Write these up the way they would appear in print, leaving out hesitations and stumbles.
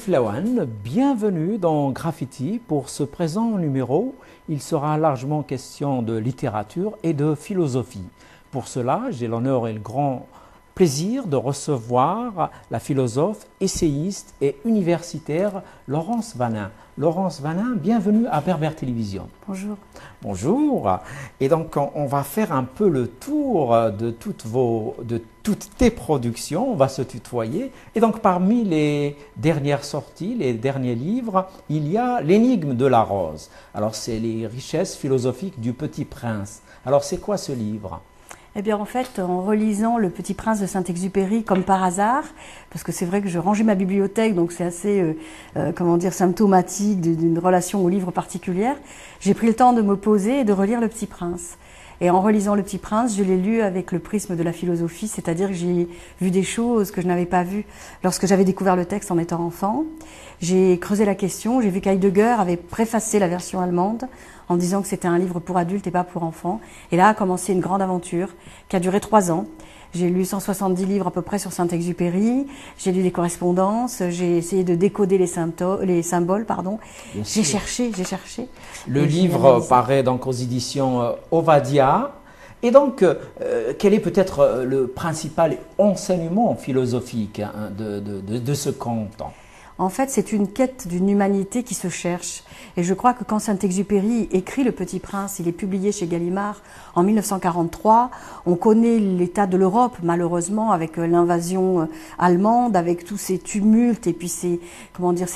Flawan, bienvenue dans Graffiti. Pour ce présent numéro, il sera largement question de littérature et de philosophie. Pour cela, j'ai l'honneur et le grand plaisir de recevoir la philosophe, essayiste et universitaire Laurence Wanin. Laurence Wanin, bienvenue à Berbère Télévision. Bonjour. Bonjour. Et donc, on va faire un peu le tour de toutes tes productions. On va se tutoyer. Et donc, parmi les dernières sorties, les derniers livres, il y a L'énigme de la rose. Alors, c'est les richesses philosophiques du Petit Prince. Alors, c'est quoi ce livre ? Eh bien, en fait, en relisant Le Petit Prince de Saint-Exupéry, comme par hasard, parce que c'est vrai que je rangeais ma bibliothèque, donc c'est assez, symptomatique d'une relation au livre particulière, j'ai pris le temps de me poser et de relire Le Petit Prince. Et en relisant Le Petit Prince, je l'ai lu avec le prisme de la philosophie, c'est-à-dire que j'ai vu des choses que je n'avais pas vues lorsque j'avais découvert le texte en étant enfant. J'ai creusé la question, j'ai vu qu'Heidegger avait préfacé la version allemande en disant que c'était un livre pour adultes et pas pour enfants. Et là a commencé une grande aventure qui a duré 3 ans. J'ai lu 170 livres à peu près sur Saint-Exupéry, j'ai lu les correspondances, j'ai essayé de décoder les symboles. J'ai cherché. Le livre paraît donc aux éditions Ovadia. Et donc, quel est peut-être le principal enseignement philosophique de ce conte ? En fait, c'est une quête d'une humanité qui se cherche. Et je crois que quand Saint-Exupéry écrit Le Petit Prince, il est publié chez Gallimard en 1943, on connaît l'état de l'Europe, malheureusement, avec l'invasion allemande, avec tous ces tumultes et puis ces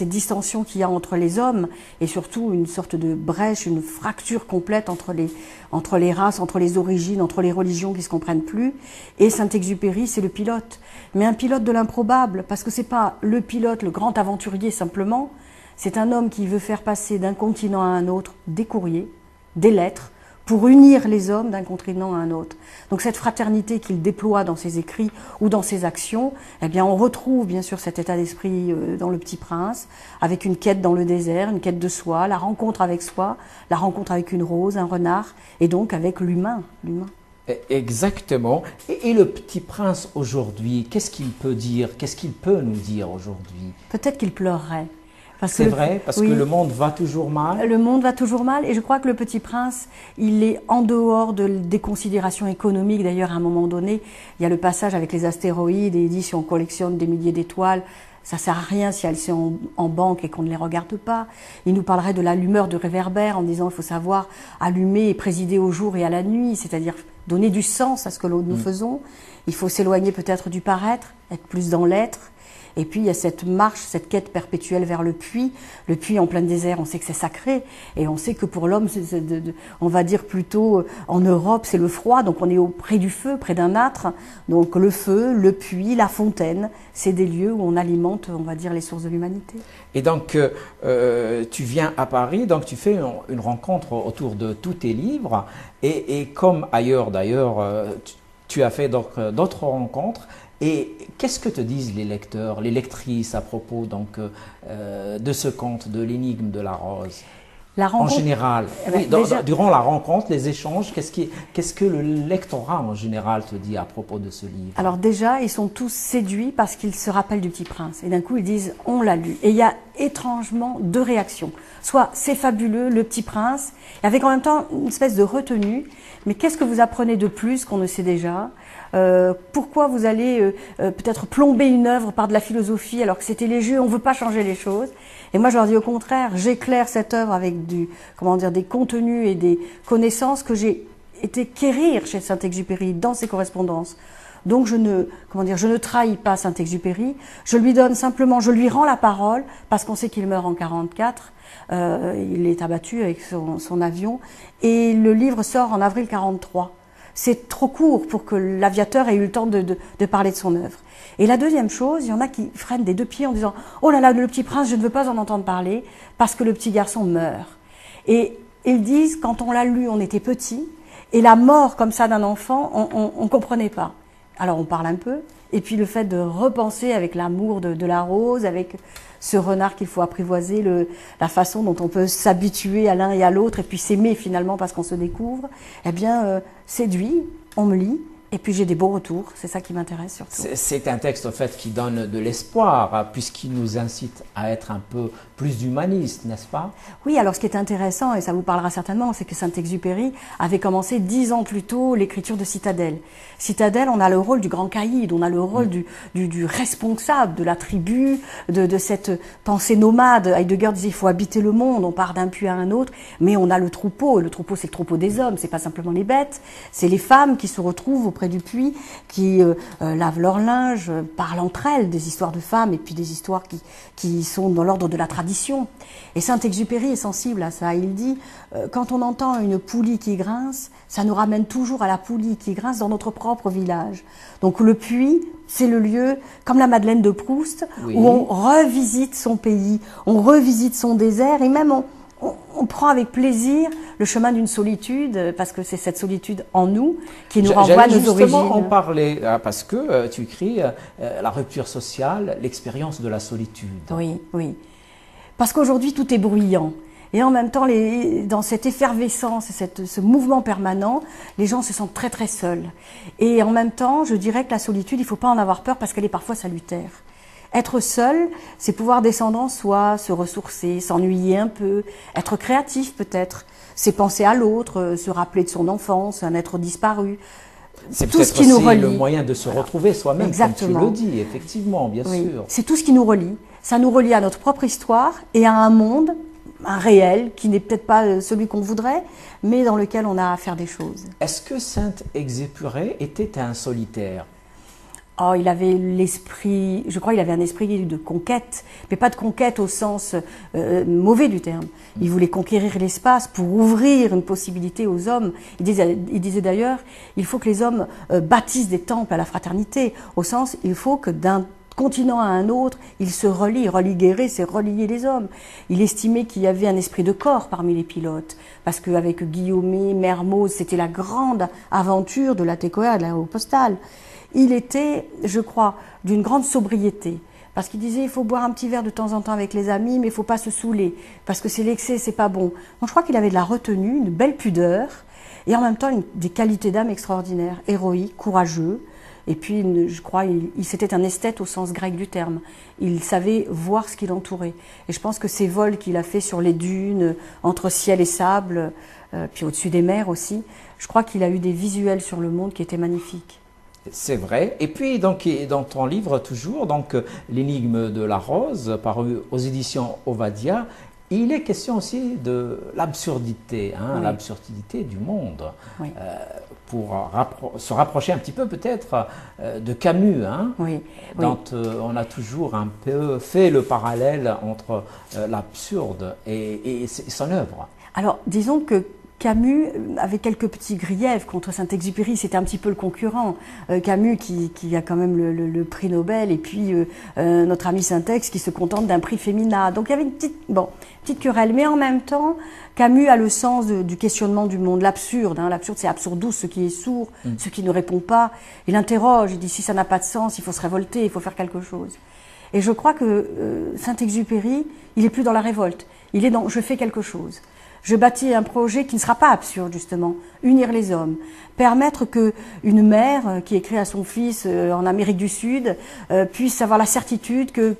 distensions qu'il y a entre les hommes, et surtout une sorte de brèche, une fracture complète entre les races, entre les origines, entre les religions qui ne se comprennent plus. Et Saint-Exupéry, c'est le pilote. Mais un pilote de l'improbable, parce que c'est pas le pilote, le grand aventurier simplement, c'est un homme qui veut faire passer d'un continent à un autre des courriers, des lettres, pour unir les hommes d'un continent à un autre. Donc cette fraternité qu'il déploie dans ses écrits ou dans ses actions, eh bien on retrouve bien sûr cet état d'esprit dans Le Petit Prince, avec une quête dans le désert, une quête de soi, la rencontre avec soi, la rencontre avec une rose, un renard, et donc avec l'humain. Exactement. Et le Petit Prince aujourd'hui, qu'est-ce qu'il peut dire? Qu'est-ce qu'il peut nous dire aujourd'hui? Peut-être qu'il pleurerait. C'est vrai, parce que le monde va toujours mal. Le monde va toujours mal, et je crois que Le Petit Prince, il est en dehors des considérations économiques. D'ailleurs, à un moment donné, il y a le passage avec les astéroïdes, et il dit si on collectionne des milliers d'étoiles, ça sert à rien si elles sont en banque et qu'on ne les regarde pas. Il nous parlerait de l'allumeur de réverbère en disant il faut savoir allumer et présider au jour et à la nuit, c'est-à-dire donner du sens à ce que nous faisons. Il faut s'éloigner peut-être du paraître, être plus dans l'être. Et puis il y a cette marche, cette quête perpétuelle vers le puits en plein désert, on sait que c'est sacré, et on sait que pour l'homme, on va dire plutôt en Europe, c'est le froid, donc on est près du feu, près d'un âtre, donc le feu, le puits, la fontaine, c'est des lieux où on alimente, on va dire, les sources de l'humanité. Et donc tu viens à Paris, donc tu fais une rencontre autour de tous tes livres, et comme ailleurs d'ailleurs, tu as fait donc d'autres rencontres. Et qu'est-ce que te disent les lecteurs, les lectrices à propos donc, de ce conte, de l'énigme de la rose? En général, durant la rencontre, les échanges, qu'est-ce que le lectorat en général te dit à propos de ce livre? Alors déjà, ils sont tous séduits parce qu'ils se rappellent du Petit Prince. Et d'un coup, ils disent « on l'a lu ». Et il y a étrangement 2 réactions. Soit « c'est fabuleux, Le Petit Prince », avec en même temps une espèce de retenue. Mais qu'est-ce que vous apprenez de plus qu'on ne sait déjà ? Pourquoi vous allez peut-être plomber une œuvre par de la philosophie alors que c'était léger, on ne veut pas changer les choses. Et moi je leur dis au contraire, j'éclaire cette œuvre avec des contenus et des connaissances que j'ai été quérir chez Saint-Exupéry dans ses correspondances. Donc je ne trahis pas Saint-Exupéry, je lui donne simplement, je lui rends la parole parce qu'on sait qu'il meurt en 1944. Il est abattu avec son avion et le livre sort en avril 1943. C'est trop court pour que l'aviateur ait eu le temps de parler de son œuvre. Et la deuxième chose, il y en a qui freinent des 2 pieds en disant « Oh là là, Le Petit Prince, je ne veux pas en entendre parler parce que le petit garçon meurt. » Et ils disent, quand on l'a lu, on était petit, et la mort comme ça d'un enfant, on ne comprenait pas. Alors on parle un peu, et puis le fait de repenser avec l'amour de la rose, avec ce renard qu'il faut apprivoiser, la façon dont on peut s'habituer à l'un et à l'autre, et puis s'aimer finalement parce qu'on se découvre, eh bien séduit, on me lit, Et puis j'ai des beaux retours, c'est ça qui m'intéresse surtout. C'est un texte en fait qui donne de l'espoir, hein, puisqu'il nous incite à être un peu plus humaniste, n'est-ce pas? Oui, alors ce qui est intéressant, et ça vous parlera certainement, c'est que Saint-Exupéry avait commencé 10 ans plus tôt l'écriture de Citadelle. Citadelle, on a le rôle du grand caïd, on a le rôle du responsable de la tribu, de cette pensée nomade. Heidegger disait il faut habiter le monde, on part d'un puits à un autre, mais on a le troupeau, et le troupeau c'est le troupeau des hommes, c'est pas simplement les bêtes, c'est les femmes qui se retrouvent auprès du puits, qui lavent leur linge, parlent entre elles des histoires de femmes et puis des histoires qui sont dans l'ordre de la tradition. Et Saint-Exupéry est sensible à ça. Il dit quand on entend une poulie qui grince, ça nous ramène toujours à la poulie qui grince dans notre propre village. Donc le puits, c'est le lieu, comme la Madeleine de Proust, oui, où on revisite son pays, on revisite son désert et même on prend avec plaisir le chemin d'une solitude, parce que c'est cette solitude en nous qui nous renvoie à nos origines. J'allais justement en parler, parce que tu écris la rupture sociale, l'expérience de la solitude. Oui, oui. Parce qu'aujourd'hui, tout est bruyant. Et en même temps, dans cette effervescence et ce mouvement permanent, les gens se sentent très très seuls. Et en même temps, je dirais que la solitude, il ne faut pas en avoir peur parce qu'elle est parfois salutaire. Être seul, c'est pouvoir descendre en soi, se ressourcer, s'ennuyer un peu, être créatif peut-être, c'est penser à l'autre, se rappeler de son enfance, un être disparu. C'est tout ce qui aussi nous relie. Le moyen de se retrouver soi-même, Exactement. comme tu le dis, effectivement, bien oui. sûr. C'est tout ce qui nous relie. Ça nous relie à notre propre histoire et à un monde, un réel, qui n'est peut-être pas celui qu'on voudrait, mais dans lequel on a à faire des choses. Est-ce que Saint-Exupéry était un solitaire? Oh, il avait l'esprit, je crois qu'il avait un esprit de conquête, mais pas de conquête au sens mauvais du terme. Il voulait conquérir l'espace pour ouvrir une possibilité aux hommes. Il disait d'ailleurs, il faut que les hommes bâtissent des temples à la fraternité, au sens, il faut que d'un continent à un autre, ils se relient. Religuer, c'est relier les hommes. Il estimait qu'il y avait un esprit de corps parmi les pilotes, parce qu'avec Guillaumet, Mermoz, c'était la grande aventure de la TECOER, de l'aéropostale. Il était, je crois, d'une grande sobriété. Parce qu'il disait, il faut boire un petit verre de temps en temps avec les amis, mais il ne faut pas se saouler. Parce que c'est l'excès, c'est pas bon. Donc je crois qu'il avait de la retenue, une belle pudeur, et en même temps des qualités d'âme extraordinaires, héroïque, courageux. Et puis, je crois, c'était un esthète au sens grec du terme. Il savait voir ce qui l'entourait. Et je pense que ces vols qu'il a fait sur les dunes, entre ciel et sable, puis au-dessus des mers aussi, je crois qu'il a eu des visuels sur le monde qui étaient magnifiques. C'est vrai. Et puis, donc, dans ton livre, toujours, donc, L'énigme de la rose, paru aux éditions Ovadia, il est question aussi de l'absurdité, hein, oui. L'absurdité du monde. Oui. Pour se rapprocher un petit peu peut-être de Camus, hein, oui. dont on a toujours un peu fait le parallèle entre l'absurde et son œuvre. Alors, disons que Camus avait quelques petits griefs contre Saint-Exupéry, c'était un petit peu le concurrent. Camus qui a quand même le prix Nobel, et puis notre ami Saint-Ex qui se contente d'un prix Femina. Donc il y avait une petite querelle, mais en même temps, Camus a le sens du questionnement du monde, l'absurde. Hein. L'absurde, c'est absurdus, ce qui est sourd, ce qui ne répond pas. Il interroge, il dit si ça n'a pas de sens, il faut se révolter, il faut faire quelque chose. Et je crois que Saint-Exupéry, il est plus dans la révolte, il est dans je fais quelque chose. Je bâtis un projet qui ne sera pas absurde, justement. Unir les hommes. Permettre qu'une mère qui écrit à son fils en Amérique du Sud puisse avoir la certitude que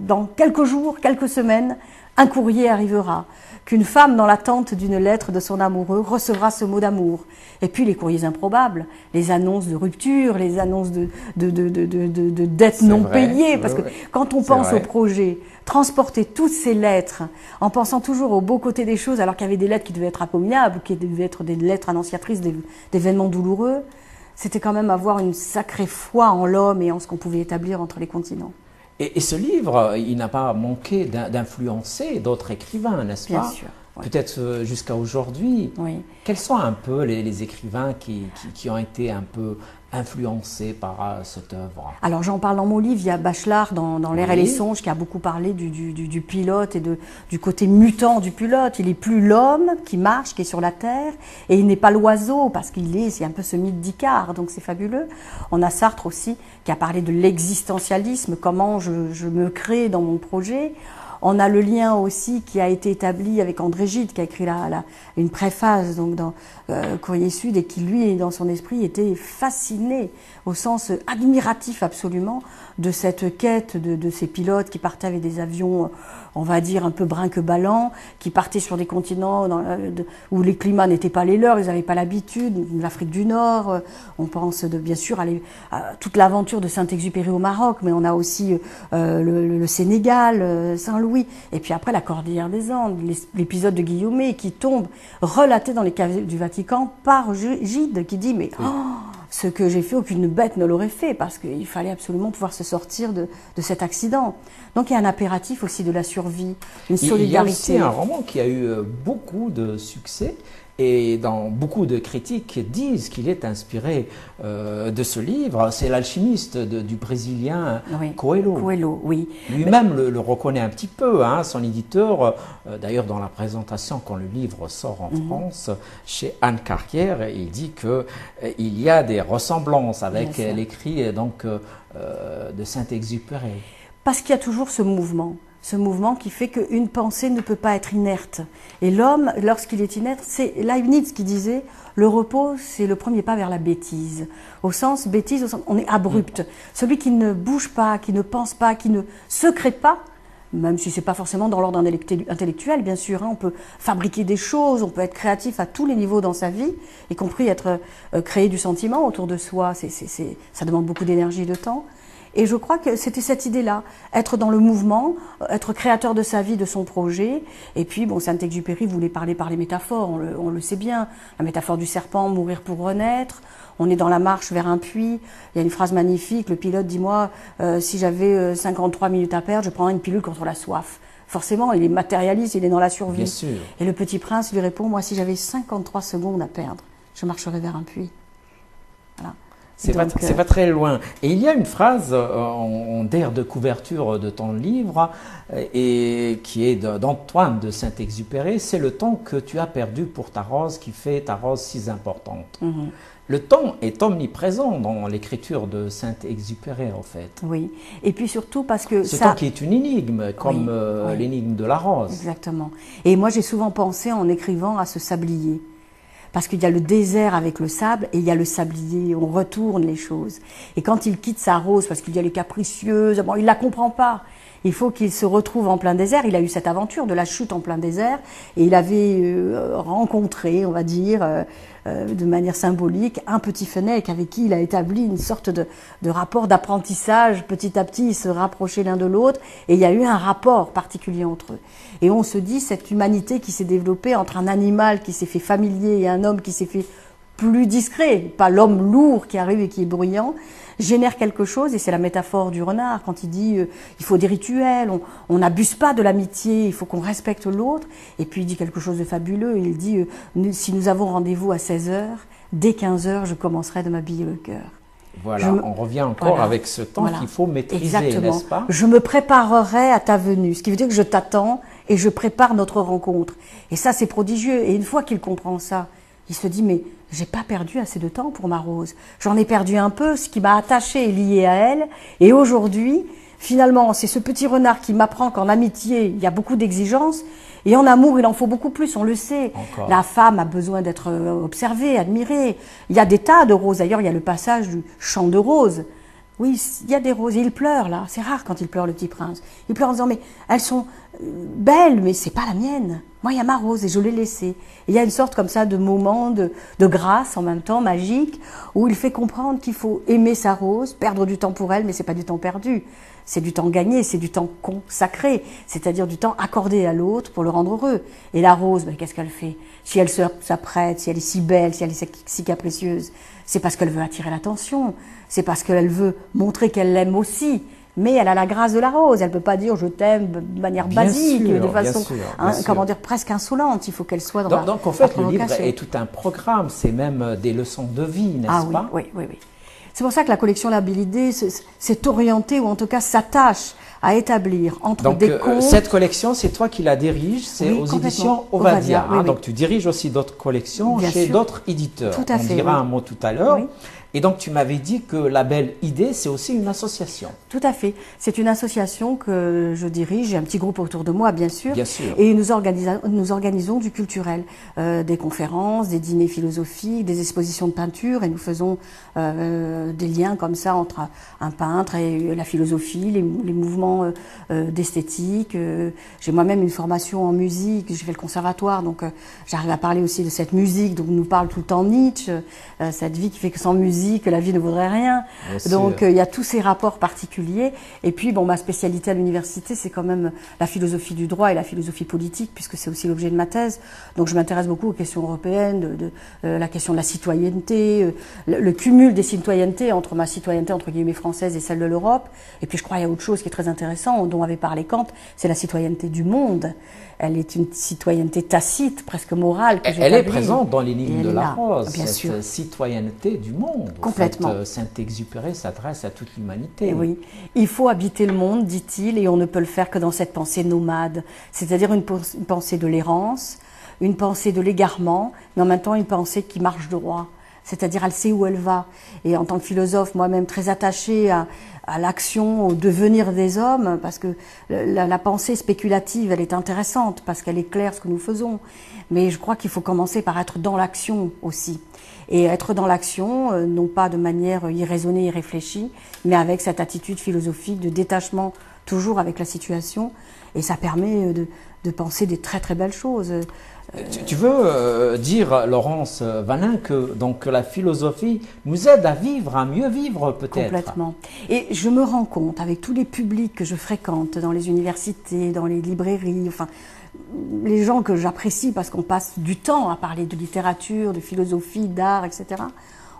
dans quelques jours, quelques semaines, un courrier arrivera. Qu'une femme dans l'attente d'une lettre de son amoureux recevra ce mot d'amour. Et puis les courriers improbables, les annonces de rupture, les annonces de dettes non payées. Parce que quand on pense au projet, transporter toutes ces lettres en pensant toujours au beau côté des choses, alors qu'il y avait des lettres qui devaient être abominables, qui devaient être des lettres annonciatrices d'événements douloureux, c'était quand même avoir une sacrée foi en l'homme et en ce qu'on pouvait établir entre les continents. Et ce livre, il n'a pas manqué d'influencer d'autres écrivains, n'est-ce pas? Bien sûr. Oui. Peut-être jusqu'à aujourd'hui. Oui. Quels sont un peu les écrivains qui ont été un peu influencés par cette œuvre? Alors j'en parle dans mon livre, il y a Bachelard dans L'air et les songes qui a beaucoup parlé du pilote et du côté mutant du pilote. Il n'est plus l'homme qui marche, qui est sur la terre, et il n'est pas l'oiseau parce c'est un peu ce mythe d'Icare, donc c'est fabuleux. On a Sartre aussi qui a parlé de l'existentialisme, comment je me crée dans mon projet. On a le lien aussi qui a été établi avec André Gide, qui a écrit une préface donc dans Courrier Sud, et qui lui, dans son esprit, était fasciné au sens admiratif absolument de cette quête de ces pilotes qui partaient avec des avions, on va dire, un peu brinque-ballants, qui partaient sur des continents où les climats n'étaient pas les leurs, ils n'avaient pas l'habitude, l'Afrique du Nord, on pense bien sûr à toute l'aventure de Saint-Exupéry au Maroc, mais on a aussi le Sénégal, Saint-Louis, et puis après la Cordillère des Andes, l'épisode de Guillaumet qui tombe, relaté dans les caves du Vatican par Gide, qui dit mais ce que j'ai fait, aucune bête ne l'aurait fait, parce qu'il fallait absolument pouvoir se sortir de cet accident. Donc il y a un impératif aussi de la survie, une solidarité. Il y a aussi un roman qui a eu beaucoup de succès, et dans beaucoup de critiques disent qu'il est inspiré de ce livre. C'est L'Alchimiste du Brésilien Coelho. Coelho, oui. Lui-même le reconnaît un petit peu, hein, son éditeur. D'ailleurs, dans la présentation, quand le livre sort en France, chez Anne Carrière, il dit qu'il y a des ressemblances avec l'écrit de Saint-Exupéry. Parce qu'il y a toujours ce mouvement qui fait qu'une pensée ne peut pas être inerte. Et l'homme, lorsqu'il est inerte, c'est Leibniz qui disait le repos, c'est le premier pas vers la bêtise. Au sens bêtise, on est abrupt. Celui qui ne bouge pas, qui ne pense pas, qui ne se crée pas, même si c'est pas forcément dans l'ordre intellectuel, bien sûr, hein, on peut fabriquer des choses, on peut être créatif à tous les niveaux dans sa vie, y compris créer du sentiment autour de soi. Ça demande beaucoup d'énergie et de temps. Et je crois que c'était cette idée-là, être dans le mouvement, être créateur de sa vie, de son projet. Et puis, bon, Saint-Exupéry voulait parler par les métaphores, on le sait bien. La métaphore du serpent, mourir pour renaître. On est dans la marche vers un puits. Il y a une phrase magnifique, le pilote dit, moi, si j'avais 53 minutes à perdre, je prendrais une pilule contre la soif. Forcément, il est matérialiste, il est dans la survie. Bien sûr. Et le petit prince lui répond, moi, si j'avais 53 secondes à perdre, je marcherais vers un puits. Voilà. C'est pas très loin. Et il y a une phrase en d'air de couverture de ton livre, et qui est d'Antoine de Saint-Exupéry, c'est le temps que tu as perdu pour ta rose qui fait ta rose si importante. Le temps est omniprésent dans l'écriture de Saint-Exupéry, en fait. Oui, et puis surtout parce que ce temps qui est une énigme, comme l'énigme de la rose. Exactement. Et moi, j'ai souvent pensé, en écrivant, à ce sablier. Parce qu'il y a le désert avec le sable et il y a le sablier, on retourne les choses. Et quand il quitte sa rose, parce qu'il y a les capricieuses, bon, il ne la comprend pas. Il faut qu'il se retrouve en plein désert. Il a eu cette aventure de la chute en plein désert et il avait rencontré, on va dire, de manière symbolique, un petit fennec avec qui il a établi une sorte de rapport d'apprentissage. Petit à petit, ils se rapprochaient l'un de l'autre et il y a eu un rapport particulier entre eux. Et on se dit, cette humanité qui s'est développée entre un animal qui s'est fait familier et un homme qui s'est fait plus discret, pas l'homme lourd qui arrive et qui est bruyant, génère quelque chose, et c'est la métaphore du renard quand il dit il faut des rituels, on n'abuse pas de l'amitié, il faut qu'on respecte l'autre. Et puis il dit quelque chose de fabuleux, il dit si nous avons rendez-vous à 16h, dès 15h je commencerai de m'habiller le cœur. Voilà, on revient encore avec ce temps qu'il faut maîtriser, n'est-ce pas? Je me préparerai à ta venue, ce qui veut dire que je t'attends et je prépare notre rencontre. Et ça, c'est prodigieux. Et une fois qu'il comprend ça, il se dit, mais j'ai pas perdu assez de temps pour ma rose. J'en ai perdu un peu, ce qui m'a attaché est lié à elle. Et aujourd'hui, finalement, c'est ce petit renard qui m'apprend qu'en amitié, il y a beaucoup d'exigences. Et en amour, il en faut beaucoup plus, on le sait. Encore. La femme a besoin d'être observée, admirée. Il y a des tas de roses. D'ailleurs, il y a le passage du champ de roses. Oui, il y a des roses. Et il pleure, là. C'est rare quand il pleure, le petit prince. Il pleure en disant, mais elles sont belles, mais c'est pas la mienne. Moi, il y a ma rose et je l'ai laissée. Et il y a une sorte comme ça de moment de grâce, en même temps, magique, où il fait comprendre qu'il faut aimer sa rose, perdre du temps pour elle, mais c'est pas du temps perdu. C'est du temps gagné, c'est du temps consacré, c'est-à-dire du temps accordé à l'autre pour le rendre heureux. Et la rose, ben, qu'est-ce qu'elle fait? Si elle s'apprête, si elle est si belle, si elle est si capricieuse, c'est parce qu'elle veut attirer l'attention, c'est parce qu'elle veut montrer qu'elle l'aime aussi. Mais elle a la grâce de la rose, elle ne peut pas dire je t'aime de manière basique, de façon, comment dire, presque insolente. Il faut qu'elle soit dans donc en fait, le livre est tout un programme, c'est même des leçons de vie, n'est-ce pas? Oui. C'est pour ça que la collection Labilidé s'est orientée, ou en tout cas s'attache à établir entre des contes. Cette collection, c'est toi qui la diriges, c'est aux éditions Ovadia. Donc tu diriges aussi d'autres collections chez d'autres éditeurs. Tout à fait, on dira un mot tout à l'heure. Et donc, tu m'avais dit que la belle idée, c'est aussi une association. Tout à fait. C'est une association que je dirige. J'ai un petit groupe autour de moi, bien sûr. Bien sûr. Et nous organisons du culturel, des conférences, des dîners philosophiques, des expositions de peinture. Et nous faisons des liens comme ça entre un peintre et la philosophie, les mouvements d'esthétique. J'ai moi-même une formation en musique. J'ai fait le conservatoire, donc j'arrive à parler aussi de cette musique dont nous parle tout le temps Nietzsche. Cette vie qui fait que sans musique, la vie ne vaudrait rien. Donc il y a tous ces rapports particuliers. Et puis bon, ma spécialité à l'université, c'est quand même la philosophie du droit et la philosophie politique, puisque c'est aussi l'objet de ma thèse. Donc je m'intéresse beaucoup aux questions européennes, la question de la citoyenneté, le cumul des citoyennetés entre ma citoyenneté entre guillemets française et celle de l'Europe. Et puis je crois qu'il y a autre chose qui est très intéressant, dont avait parlé Kant, c'est la citoyenneté du monde. Elle est une citoyenneté tacite, presque morale. Elle est présente dans l'énigme de la rose, bien cette sûr. citoyenneté du monde. Complètement. En fait, Saint-Exupéry s'adresse à toute l'humanité. Oui, il faut habiter le monde, dit-il, et on ne peut le faire que dans cette pensée nomade, c'est-à-dire une pensée de l'errance, une pensée de l'égarement, mais en même temps une pensée qui marche droit. C'est-à-dire elle sait où elle va. Et en tant que philosophe, moi-même très attachée à l'action, au devenir des hommes, parce que la pensée spéculative, elle est intéressante, parce qu'elle éclaire ce que nous faisons. Mais je crois qu'il faut commencer par être dans l'action aussi. Et être dans l'action, non pas de manière irraisonnée, irréfléchie, mais avec cette attitude philosophique de détachement toujours avec la situation. Et ça permet de penser des très très belles choses. Tu veux dire, Laurence Vanin, que donc la philosophie nous aide à vivre, à mieux vivre peut-être? Complètement. Et je me rends compte, avec tous les publics que je fréquente, dans les universités, dans les librairies, enfin, les gens que j'apprécie parce qu'on passe du temps à parler de littérature, de philosophie, d'art, etc.,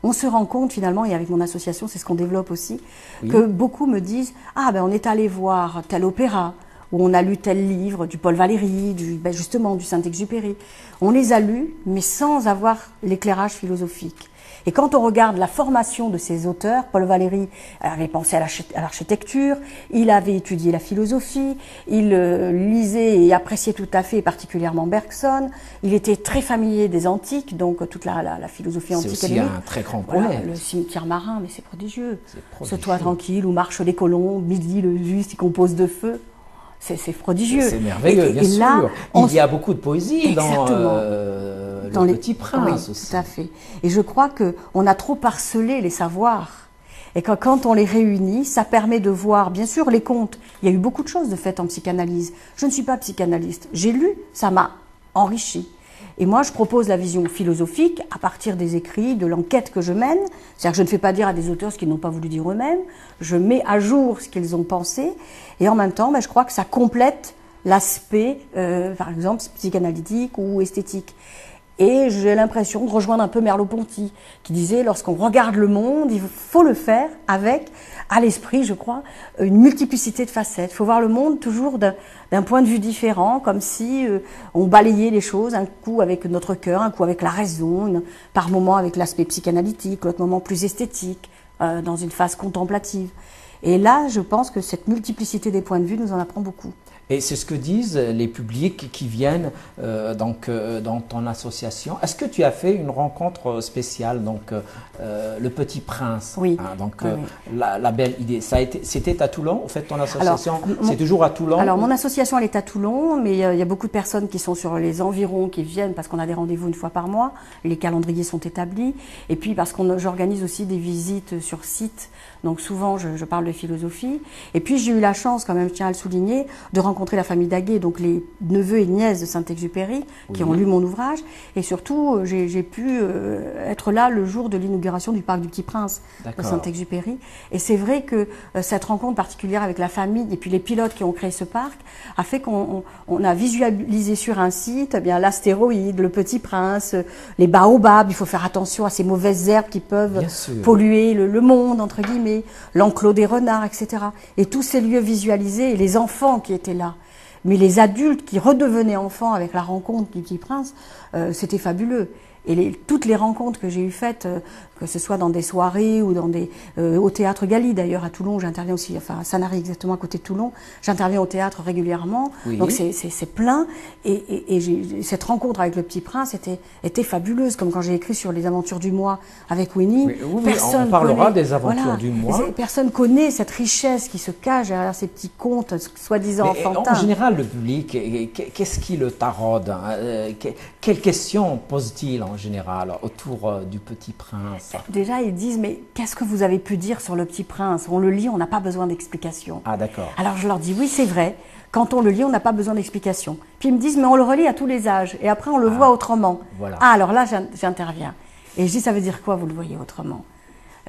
on se rend compte finalement, et avec mon association, c'est ce qu'on développe aussi, oui, que beaucoup me disent « Ah, ben on est allé voir tel opéra », où on a lu tel livre, du Paul Valéry, justement du Saint-Exupéry. On les a lus, mais sans avoir l'éclairage philosophique. Et quand on regarde la formation de ces auteurs, Paul Valéry avait pensé à l'architecture, il avait étudié la philosophie, il lisait et appréciait tout à fait, particulièrement Bergson, il était très familier des antiques, donc toute la philosophie antique. C'est aussi un très grand poète. Voilà, le cimetière marin, mais c'est prodigieux. Ce toit tranquille où marchent les colons, midi le juste, il compose de feu. C'est prodigieux. C'est merveilleux, bien sûr. Là, il y a beaucoup de poésie dans le Petit Prince aussi. Tout à fait. Et je crois qu'on a trop parcelé les savoirs. Et quand on les réunit, ça permet de voir, bien sûr, les contes. Il y a eu beaucoup de choses de faites en psychanalyse. Je ne suis pas psychanalyste. J'ai lu, ça m'a enrichi. Et moi, je propose la vision philosophique à partir des écrits, de l'enquête que je mène. C'est-à-dire que je ne fais pas dire à des auteurs ce qu'ils n'ont pas voulu dire eux-mêmes. Je mets à jour ce qu'ils ont pensé. Et en même temps, je crois que ça complète l'aspect, par exemple, psychanalytique ou esthétique. Et j'ai l'impression de rejoindre un peu Merleau-Ponty, qui disait, lorsqu'on regarde le monde, il faut le faire avec, à l'esprit, je crois, une multiplicité de facettes. Il faut voir le monde toujours d'un point de vue différent, comme si on balayait les choses, un coup avec notre cœur, un coup avec la raison, par moment avec l'aspect psychanalytique, l'autre moment plus esthétique, dans une phase contemplative. Et là, je pense que cette multiplicité des points de vue nous en apprend beaucoup. Et c'est ce que disent les publics qui viennent dans ton association. Est-ce que tu as fait une rencontre spéciale, donc le Petit Prince? Oui. Hein, donc oui. La belle idée. C'était à Toulon, en fait, ton association? C'est toujours à Toulon? Alors, mon association, elle est à Toulon, mais il y a beaucoup de personnes qui sont sur les environs, qui viennent parce qu'on a des rendez-vous une fois par mois. Les calendriers sont établis. Et puis, parce que j'organise aussi des visites sur site. Donc, souvent, je parle de philosophie. Et puis, j'ai eu la chance, quand même, je tiens à le souligner, de rencontrer la famille Daguet, donc les neveux et nièces de Saint-Exupéry, qui ont lu mon ouvrage. Et surtout, j'ai pu être là le jour de l'inauguration du Parc du Petit Prince de Saint-Exupéry. Et c'est vrai que cette rencontre particulière avec la famille et puis les pilotes qui ont créé ce parc a fait qu'on a visualisé sur un site l'astéroïde, le Petit Prince, les baobabs. Il faut faire attention à ces mauvaises herbes qui peuvent polluer le monde, entre guillemets, l'enclos des renards, etc. Et tous ces lieux visualisés et les enfants qui étaient là. Mais les adultes qui redevenaient enfants avec la rencontre du Petit Prince, c'était fabuleux. Et toutes les rencontres que j'ai eues faites, que ce soit dans des soirées ou au théâtre Galie d'ailleurs à Toulon, j'interviens aussi, enfin à Sanary exactement à côté de Toulon, j'interviens au théâtre régulièrement, Oui. donc c'est plein. Et cette rencontre avec le Petit Prince était fabuleuse, comme quand j'ai écrit sur les aventures du mois avec Winnie. Oui, on parlera des aventures du mois. Personne connaît cette richesse qui se cache derrière ces petits contes soi-disant enfantins. En général, le public, qu'est-ce qui le taraude, quelles questions pose-t-il en général autour du Petit Prince? Déjà, ils disent, mais qu'est-ce que vous avez pu dire sur le Petit Prince? On le lit, on n'a pas besoin d'explications. Ah, d'accord. Alors je leur dis, oui, c'est vrai, quand on le lit, on n'a pas besoin d'explications. Puis ils me disent, mais on le relit à tous les âges, et après on le voit autrement. Voilà. Ah, alors là, j'interviens. Et je dis, ça veut dire quoi, vous le voyez autrement?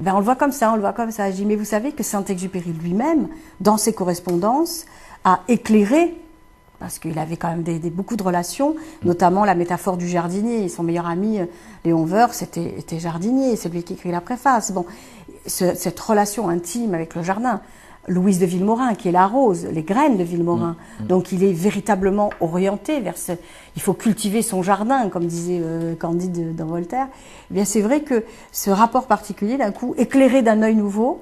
Eh bien, on le voit comme ça, on le voit comme ça. Je dis, mais vous savez que Saint-Exupéry lui-même, dans ses correspondances, a éclairé, parce qu'il avait quand même beaucoup de relations, notamment la métaphore du jardinier. Son meilleur ami, Léon Weurs, était jardinier, c'est lui qui écrit la préface. Bon, cette relation intime avec le jardin. Louise de Villemorin, qui est la rose, les graines de Villemorin. Donc il est véritablement orienté vers il faut cultiver son jardin, comme disait Candide dans Voltaire. Eh bien, c'est vrai que ce rapport particulier, d'un coup, éclairé d'un œil nouveau,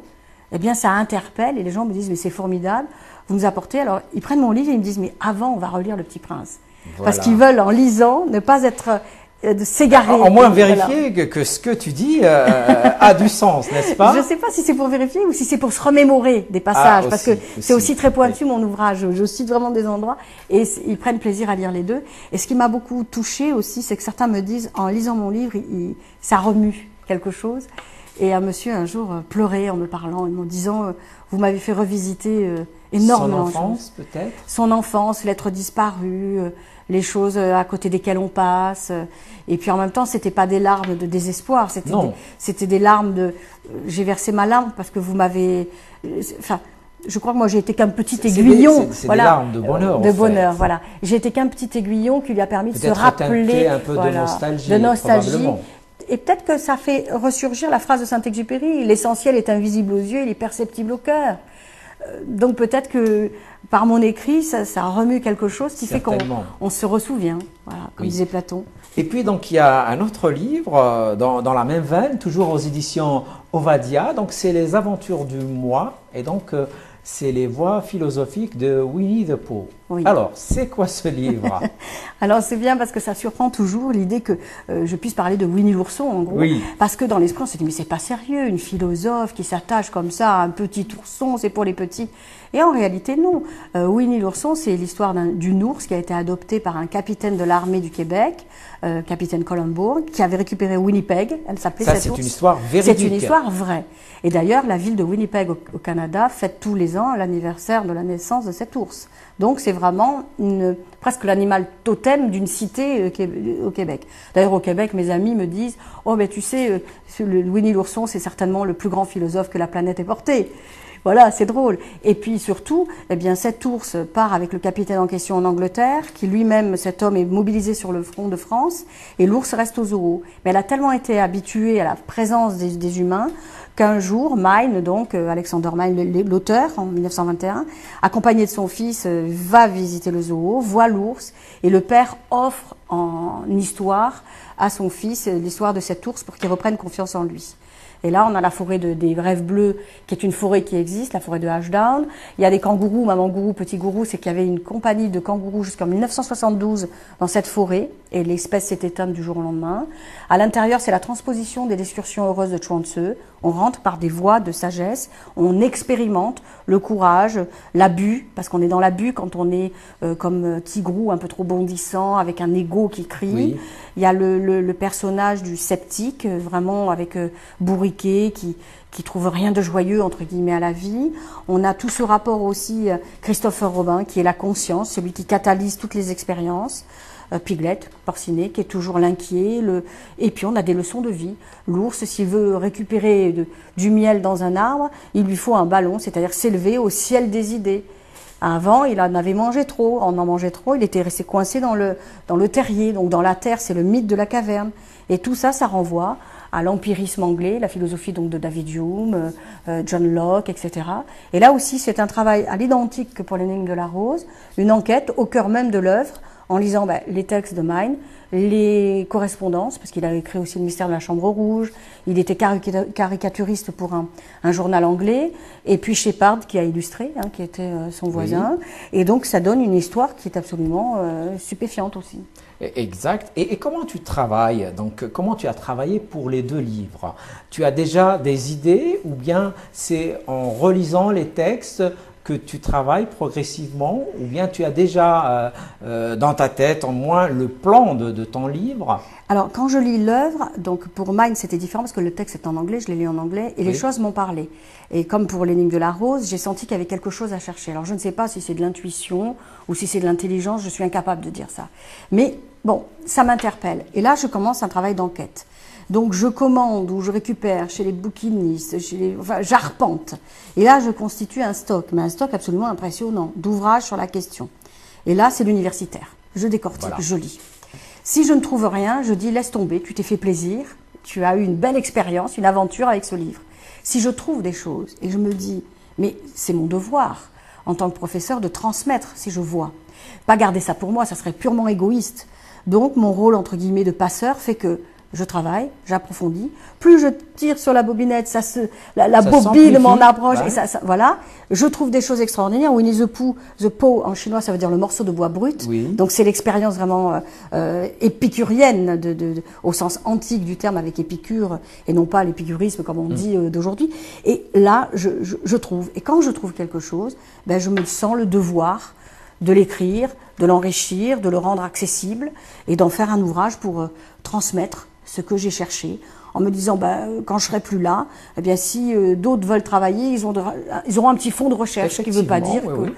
eh bien, ça interpelle et les gens me disent, mais c'est formidable, vous nous apportez. Alors, ils prennent mon livre et ils me disent, mais avant, on va relire Le Petit Prince. Voilà. Parce qu'ils veulent, en lisant, ne pas être de s'égarer. Au moins vérifier que ce que tu dis a du sens, n'est-ce pas? Je ne sais pas si c'est pour vérifier ou si c'est pour se remémorer des passages, parce que c'est aussi très pointu mon ouvrage. Je cite vraiment des endroits et ils prennent plaisir à lire les deux. Et ce qui m'a beaucoup touchée aussi, c'est que certains me disent, en lisant mon livre, ça remue quelque chose. Et un monsieur un jour pleurait en me parlant, en me disant, vous m'avez fait revisiter énormément. Son enfance peut-être? Son enfance, l'être disparu, les choses à côté desquelles on passe. Et puis en même temps, c'était pas des larmes de désespoir, c'était des larmes de... J'ai versé ma larme parce que vous m'avez... Enfin, je crois que moi j'ai été qu'un petit aiguillon. C'est voilà, des larmes de bonheur. De bonheur, voilà. J'ai été qu'un petit aiguillon qui lui a permis de se rappeler... un peu de nostalgie. De nostalgie. Et peut-être que ça fait ressurgir la phrase de Saint-Exupéry, l'essentiel est invisible aux yeux, il est perceptible au cœur. Donc peut-être que par mon écrit, ça remue quelque chose qui fait qu'on se ressouvient, voilà, comme disait Platon. Et puis donc il y a un autre livre dans la même veine, toujours aux éditions Ovadia, donc c'est Les Aventures du Moi, et donc c'est les voies philosophiques de Winnie the Pooh. Oui. Alors, c'est quoi ce livre? Alors, c'est bien parce que ça surprend toujours l'idée que je puisse parler de Winnie l'ourson, en gros. Oui. Parce que dans l'esprit, on se dit, mais c'est pas sérieux, une philosophe qui s'attache comme ça à un petit ourson, c'est pour les petits. Et en réalité, non. Winnie l'ourson, c'est l'histoire d'une ours qui a été adoptée par un capitaine de l'armée du Québec, capitaine Colombourg, qui avait récupéré Winnipeg. Elle s'appelait cette ours. Ça, c'est une histoire véridique. C'est une histoire vraie. Et d'ailleurs, la ville de Winnipeg au Canada fête tous les ans l'anniversaire de la naissance de cet ours. Donc c'est vraiment presque l'animal totem d'une cité au Québec. D'ailleurs au Québec, mes amis me disent « Oh ben tu sais, Winnie l'ourson, c'est certainement le plus grand philosophe que la planète ait porté. » Voilà, c'est drôle. Et puis surtout, eh bien, cet ours part avec le capitaine en question en Angleterre, qui lui-même, cet homme, est mobilisé sur le front de France, et l'ours reste au zoo. Mais elle a tellement été habituée à la présence des humains qu'un jour, Mine, donc Alexander Mine, l'auteur, en 1921, accompagné de son fils, va visiter le zoo, voit l'ours, et le père offre en histoire à son fils l'histoire de cet ours pour qu'il reprenne confiance en lui. Et là, on a la forêt des Rêves Bleus, qui est une forêt qui existe, la forêt de Ashdown. Il y a des kangourous, maman gourou, petit gourou, c'est qu'il y avait une compagnie de kangourous jusqu'en 1972 dans cette forêt, et l'espèce s'est éteinte du jour au lendemain. À l'intérieur, c'est la transposition des excursions heureuses de Chuang Tzu. On rentre par des voies de sagesse, on expérimente le courage, l'abus, parce qu'on est dans l'abus quand on est comme Tigrou, un peu trop bondissant, avec un ego qui crie. Oui. Il y a le personnage du sceptique, vraiment avec bourriqué, qui trouve rien de joyeux, entre guillemets, à la vie. On a tout ce rapport aussi, Christopher Robin, qui est la conscience, celui qui catalyse toutes les expériences. Piglet, Porcinet, qui est toujours l'inquiet. Et puis on a des leçons de vie. L'ours, s'il veut récupérer du miel dans un arbre, il lui faut un ballon, c'est-à-dire s'élever au ciel des idées. Avant, il en avait mangé trop. On en mangeait trop, il était resté coincé dans le terrier. Donc dans la terre, c'est le mythe de la caverne. Et tout ça, ça renvoie à l'empirisme anglais, la philosophie donc de David Hume, John Locke, etc. Et là aussi, c'est un travail à l'identique que pour l'énigme de la rose, une enquête au cœur même de l'œuvre, en lisant les textes de Mine, les correspondances, parce qu'il a écrit aussi le mystère de la Chambre Rouge, il était caricaturiste pour un journal anglais, et puis Shepard qui a illustré, qui était son voisin, et donc ça donne une histoire qui est absolument stupéfiante aussi. Exact. Et comment tu travailles? Donc, comment tu as travaillé pour les 2 livres? Tu as déjà des idées ou bien c'est en relisant les textes que tu travailles progressivement ou bien tu as déjà dans ta tête au moins le plan de ton livre? Alors, quand je lis l'œuvre, donc pour Mine, c'était différent parce que le texte est en anglais, je l'ai lu en anglais, et les choses m'ont parlé. Et comme pour l'énigme de la rose, j'ai senti qu'il y avait quelque chose à chercher. Alors, je ne sais pas si c'est de l'intuition ou si c'est de l'intelligence, je suis incapable de dire ça. Mais bon, ça m'interpelle. Et là, je commence un travail d'enquête. Donc, je commande ou je récupère chez les bouquinistes, enfin, j'arpente. Et là, je constitue un stock, mais un stock absolument impressionnant, d'ouvrages sur la question. Et là, c'est l'universitaire. Je décortique, je lis. Si je ne trouve rien, je dis laisse tomber, tu t'es fait plaisir, tu as eu une belle expérience, une aventure avec ce livre. Si je trouve des choses et je me dis, mais c'est mon devoir en tant que professeur de transmettre si je vois. Pas garder ça pour moi, ça serait purement égoïste. Donc mon rôle entre guillemets de passeur fait que je travaille, j'approfondis. Plus je tire sur la bobinette, la bobine m'en approche. Ouais. Et voilà. Je trouve des choses extraordinaires. Winnie the Pooh en chinois, ça veut dire le morceau de bois brut. Oui. Donc c'est l'expérience vraiment épicurienne au sens antique du terme avec Épicure et non pas l'épicurisme comme on dit d'aujourd'hui. Et là, je trouve. Et quand je trouve quelque chose, je me sens le devoir de l'écrire, de l'enrichir, de le rendre accessible et d'en faire un ouvrage pour transmettre ce que j'ai cherché, en me disant, quand je serai plus là, eh bien, si d'autres veulent travailler, ils auront un petit fonds de recherche, ce qui ne veut pas dire que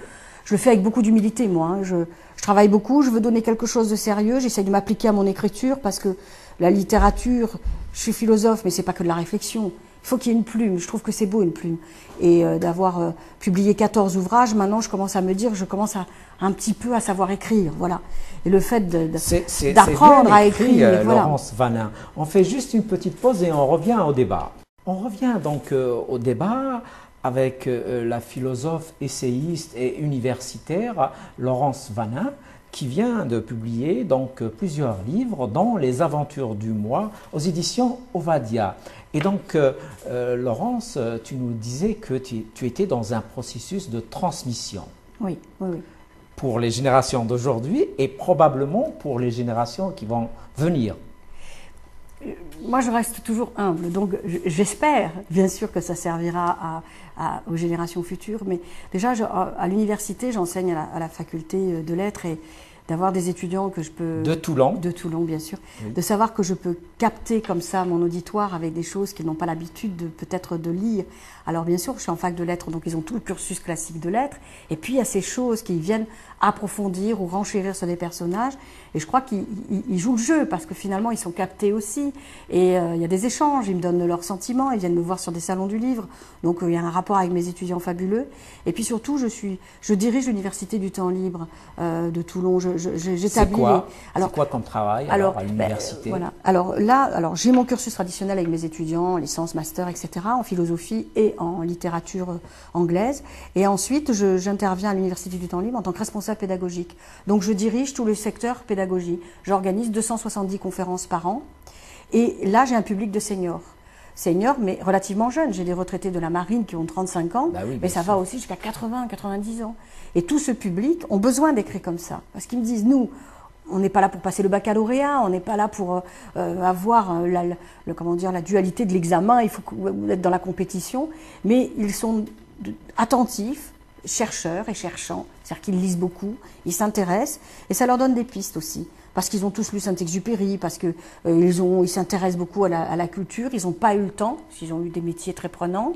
je le fais avec beaucoup d'humilité, moi. Je travaille beaucoup, je veux donner quelque chose de sérieux, j'essaie de m'appliquer à mon écriture, parce que la littérature, je suis philosophe, mais c'est pas que de la réflexion. Il faut qu'il y ait une plume, je trouve que c'est beau une plume. Et d'avoir publié 14 ouvrages, maintenant je commence à me dire, je commence un petit peu à savoir écrire, voilà. Et le fait d'apprendre à écrire, voilà. Laurence Vanin. On fait juste une petite pause et on revient au débat. On revient donc au débat avec la philosophe, essayiste et universitaire Laurence Vanin, qui vient de publier donc plusieurs livres, dont Les Aventures du Moi, aux éditions Ovadia. Et donc, Laurence, tu nous disais que tu étais dans un processus de transmission. Oui, oui, oui. Pour les générations d'aujourd'hui et probablement pour les générations qui vont venir. Moi, je reste toujours humble, donc j'espère bien sûr que ça servira aux générations futures, mais déjà à l'université, j'enseigne à la faculté de lettres et d'avoir des étudiants que je peux... De Toulon. De Toulon, bien sûr. Oui. De savoir que je peux capter comme ça mon auditoire avec des choses qu'ils n'ont pas l'habitude peut-être de lire. Alors bien sûr, je suis en fac de lettres, donc ils ont tout le cursus classique de lettres. Et puis il y a ces choses qui viennent approfondir ou renchérir sur des personnages. Et je crois qu'ils jouent le jeu parce que finalement ils sont captés aussi. Et il y a des échanges, ils me donnent leurs sentiments, ils viennent me voir sur des salons du livre. Donc il y a un rapport avec mes étudiants fabuleux. Et puis surtout, je dirige l'université du temps libre de Toulon. C'est quoi comme travail à l'université? Voilà. Alors là, j'ai mon cursus traditionnel avec mes étudiants, licence, master, etc., en philosophie et en littérature anglaise. Et ensuite, j'interviens à l'université du temps libre en tant que responsable pédagogique. Donc je dirige tout le secteur pédagogie. J'organise 270 conférences par an. Et là, j'ai un public de seniors. Seniors, mais relativement jeunes. J'ai des retraités de la marine qui ont 35 ans, mais ça va aussi jusqu'à 80, 90 ans. Et tout ce public ont besoin d'écrire comme ça. Parce qu'ils me disent, nous, on n'est pas là pour passer le baccalauréat, on n'est pas là pour avoir la dualité de l'examen, il faut être dans la compétition, mais ils sont attentifs, chercheurs et cherchants, c'est-à-dire qu'ils lisent beaucoup, ils s'intéressent, et ça leur donne des pistes aussi. Parce qu'ils ont tous lu Saint-Exupéry, parce qu'ils ils s'intéressent beaucoup à la culture, ils n'ont pas eu le temps, ils ont eu des métiers très prenants,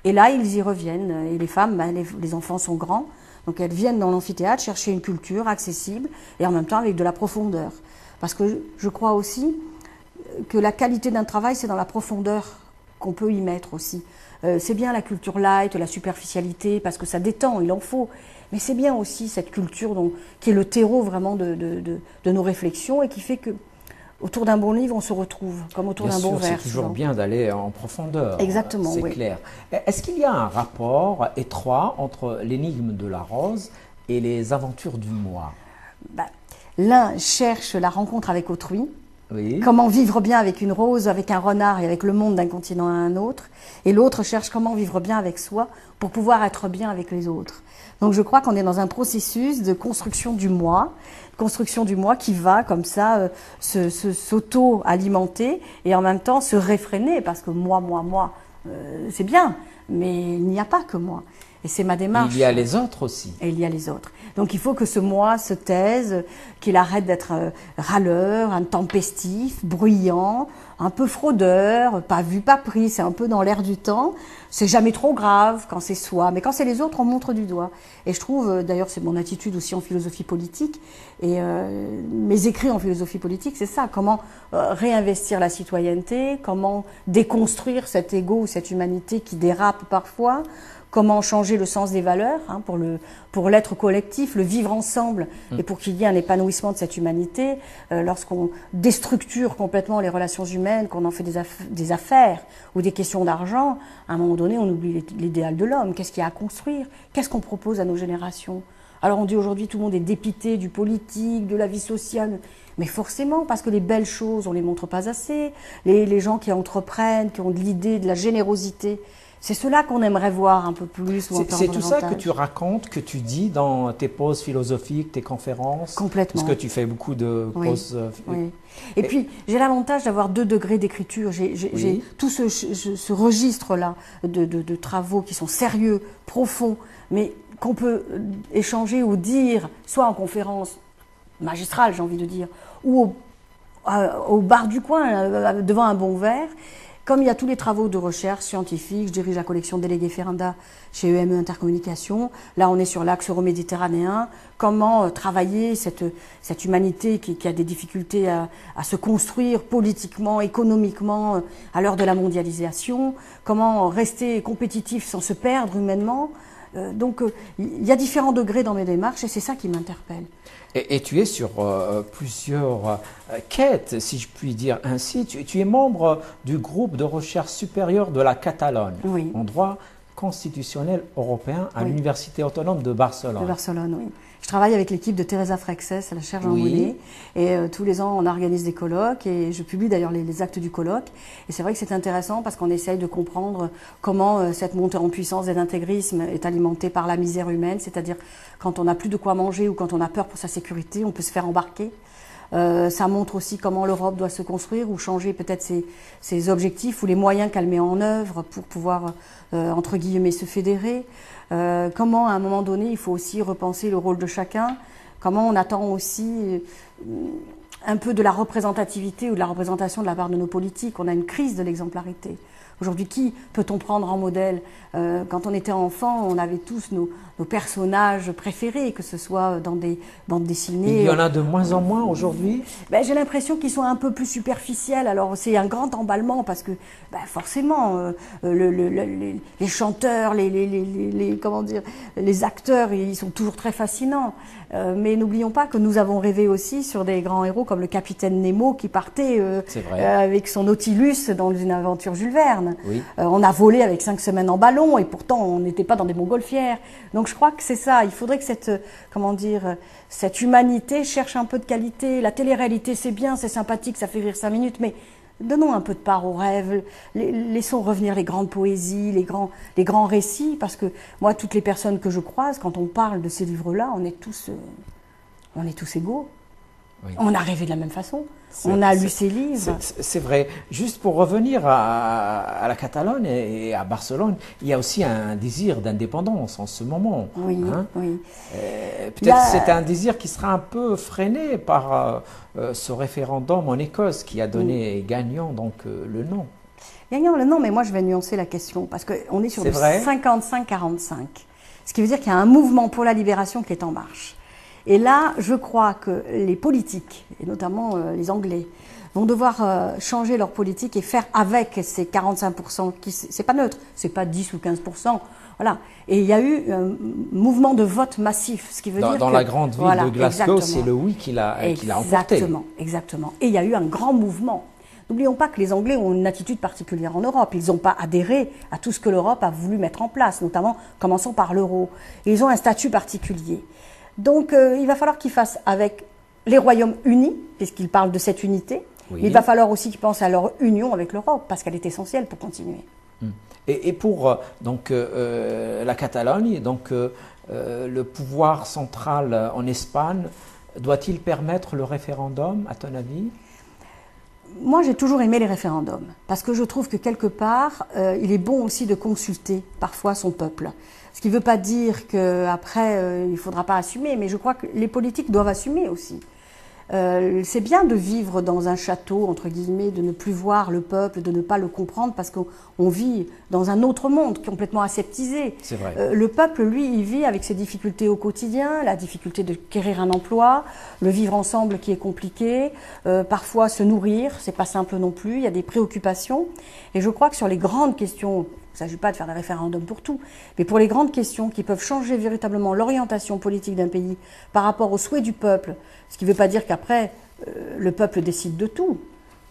et là ils y reviennent, et les femmes, les enfants sont grands, donc elles viennent dans l'amphithéâtre chercher une culture accessible et en même temps avec de la profondeur. Parce que je crois aussi que la qualité d'un travail, c'est dans la profondeur qu'on peut y mettre aussi. C'est bien la culture light, la superficialité, parce que ça détend, il en faut. Mais c'est bien aussi cette culture qui est le terreau vraiment de nos réflexions et qui fait que autour d'un bon livre, on se retrouve, comme autour d'un bon verre. C'est toujours bien d'aller en profondeur. Exactement, c'est clair. Est-ce qu'il y a un rapport étroit entre l'énigme de la rose et les aventures du moi? L'un cherche la rencontre avec autrui, Oui. comment vivre bien avec une rose, avec un renard et avec le monde d'un continent à un autre. Et l'autre cherche comment vivre bien avec soi pour pouvoir être bien avec les autres. Donc je crois qu'on est dans un processus de construction du moi qui va comme ça s'auto-alimenter et en même temps se réfréner parce que moi, c'est bien, mais il n'y a pas que moi. Et c'est ma démarche. Il y a les autres aussi. Et il y a les autres. Donc il faut que ce moi se taise, qu'il arrête d'être râleur, intempestif, bruyant, un peu fraudeur, pas vu, pas pris, c'est un peu dans l'air du temps. C'est jamais trop grave quand c'est soi, mais quand c'est les autres, on montre du doigt. Et je trouve, d'ailleurs c'est mon attitude aussi en philosophie politique, et mes écrits en philosophie politique, c'est ça, comment réinvestir la citoyenneté, comment déconstruire cet ego ou cette humanité qui dérape parfois, comment changer le sens des valeurs pour l'être collectif, le vivre ensemble et pour qu'il y ait un épanouissement de cette humanité. Lorsqu'on déstructure complètement les relations humaines, qu'on en fait des affaires ou des questions d'argent, à un moment donné, on oublie l'idéal de l'homme. Qu'est-ce qu'il y a à construire? Qu'est-ce qu'on propose à nos générations? Alors on dit aujourd'hui tout le monde est dépité du politique, de la vie sociale, mais forcément parce que les belles choses, on les montre pas assez. Les gens qui entreprennent, qui ont de l'idée, de la générosité, c'est cela qu'on aimerait voir un peu plus. C'est tout ça que tu racontes, que tu dis dans tes pauses philosophiques, tes conférences. Complètement. Parce que tu fais beaucoup de pauses. Oui. Et puis, j'ai l'avantage d'avoir 2 degrés d'écriture. J'ai tout ce registre-là de travaux qui sont sérieux, profonds, mais qu'on peut échanger ou dire, soit en conférence magistrale, j'ai envie de dire, ou au bar du coin, devant un bon verre. Comme il y a tous les travaux de recherche scientifique, je dirige la collection Délégué Ferranda chez EME Intercommunication. Là, on est sur l'axe euro-méditerranéen. Comment travailler cette humanité qui a des difficultés à se construire politiquement, économiquement, à l'heure de la mondialisation. Comment rester compétitif sans se perdre humainement. Donc, il y a différents degrés dans mes démarches et c'est ça qui m'interpelle. Et tu es sur plusieurs quêtes, si je puis dire ainsi. Tu es membre du groupe de recherche supérieure de la Catalogne, en droit constitutionnel européen à l'Université autonome de Barcelone. De Barcelone, oui. Je travaille avec l'équipe de Teresa Freixes à la chaire Jean Monnet. Et tous les ans, on organise des colloques et je publie d'ailleurs les actes du colloque. Et c'est vrai que c'est intéressant parce qu'on essaye de comprendre comment cette montée en puissance de l'intégrisme est alimentée par la misère humaine, c'est-à-dire quand on n'a plus de quoi manger ou quand on a peur pour sa sécurité, on peut se faire embarquer. Ça montre aussi comment l'Europe doit se construire ou changer peut-être ses objectifs ou les moyens qu'elle met en œuvre pour pouvoir, entre guillemets, se fédérer. Comment, à un moment donné, il faut aussi repenser le rôle de chacun. Comment on attend aussi un peu de la représentativité ou de la représentation de la part de nos politiques. On a une crise de l'exemplarité. Aujourd'hui, qui peut-on prendre en modèle? Quand on était enfant, on avait tous nos personnages préférés, que ce soit dans des bandes dessinées. Il y en a de moins en moins aujourd'hui? J'ai l'impression qu'ils sont un peu plus superficiels. Alors c'est un grand emballement parce que forcément, les chanteurs, comment dire, les acteurs, ils sont toujours très fascinants. Mais n'oublions pas que nous avons rêvé aussi sur des grands héros comme le capitaine Nemo qui partait avec son Nautilus dans une aventure Jules Verne. Oui. On a volé avec 5 semaines en ballon et pourtant on n'était pas dans des montgolfières. Donc je crois que c'est ça. Il faudrait que cette humanité cherche un peu de qualité. La télé-réalité c'est bien, c'est sympathique, ça fait rire 5 minutes, mais donnons un peu de part aux rêves, laissons revenir les grandes poésies, les grands récits, parce que moi, toutes les personnes que je croise, quand on parle de ces livres-là, on est tous égaux. Oui. On a rêvé de la même façon. On a lu ces livres. C'est vrai. Juste pour revenir à la Catalogne et à Barcelone, il y a aussi un désir d'indépendance en ce moment. Oui, oui. Peut-être c'est un désir qui sera un peu freiné par ce référendum en Écosse qui a donné gagnant donc le non. Gagnant le non, mais moi je vais nuancer la question parce qu'on est sur le 55-45. Ce qui veut dire qu'il y a un mouvement pour la libération qui est en marche. Et là, je crois que les politiques, et notamment les Anglais, vont devoir changer leur politique et faire avec ces 45%, c'est pas neutre, c'est pas 10 ou 15%, voilà. Et il y a eu un mouvement de vote massif, ce qui veut dire dans la grande ville de Glasgow, c'est le oui qui l'a emporté. Exactement. Et il y a eu un grand mouvement. N'oublions pas que les Anglais ont une attitude particulière en Europe. Ils n'ont pas adhéré à tout ce que l'Europe a voulu mettre en place, notamment commençons par l'euro. Ils ont un statut particulier. Donc, il va falloir qu'ils fassent avec les royaumes unis, puisqu'il parle de cette unité. Oui. Mais il va falloir aussi qu'ils pensent à leur union avec l'Europe, parce qu'elle est essentielle pour continuer. Et pour donc, la Catalogne, donc, le pouvoir central en Espagne, doit-il permettre le référendum, à ton avis? Moi, j'ai toujours aimé les référendums, parce que je trouve que quelque part, il est bon aussi de consulter parfois son peuple. Ce qui ne veut pas dire qu'après, il ne faudra pas assumer, mais je crois que les politiques doivent assumer aussi. C'est bien de vivre dans un château, entre guillemets, de ne plus voir le peuple, de ne pas le comprendre, parce qu'on vit dans un autre monde complètement aseptisé. C'est vrai. Le peuple, lui, il vit avec ses difficultés au quotidien, la difficulté de acquérir un emploi, le vivre ensemble qui est compliqué, parfois se nourrir, c'est pas simple non plus, il y a des préoccupations. Et je crois que sur les grandes questions, il ne s'agit pas de faire des référendums pour tout, mais pour les grandes questions qui peuvent changer véritablement l'orientation politique d'un pays par rapport aux souhaits du peuple, ce qui ne veut pas dire qu'après, le peuple décide de tout,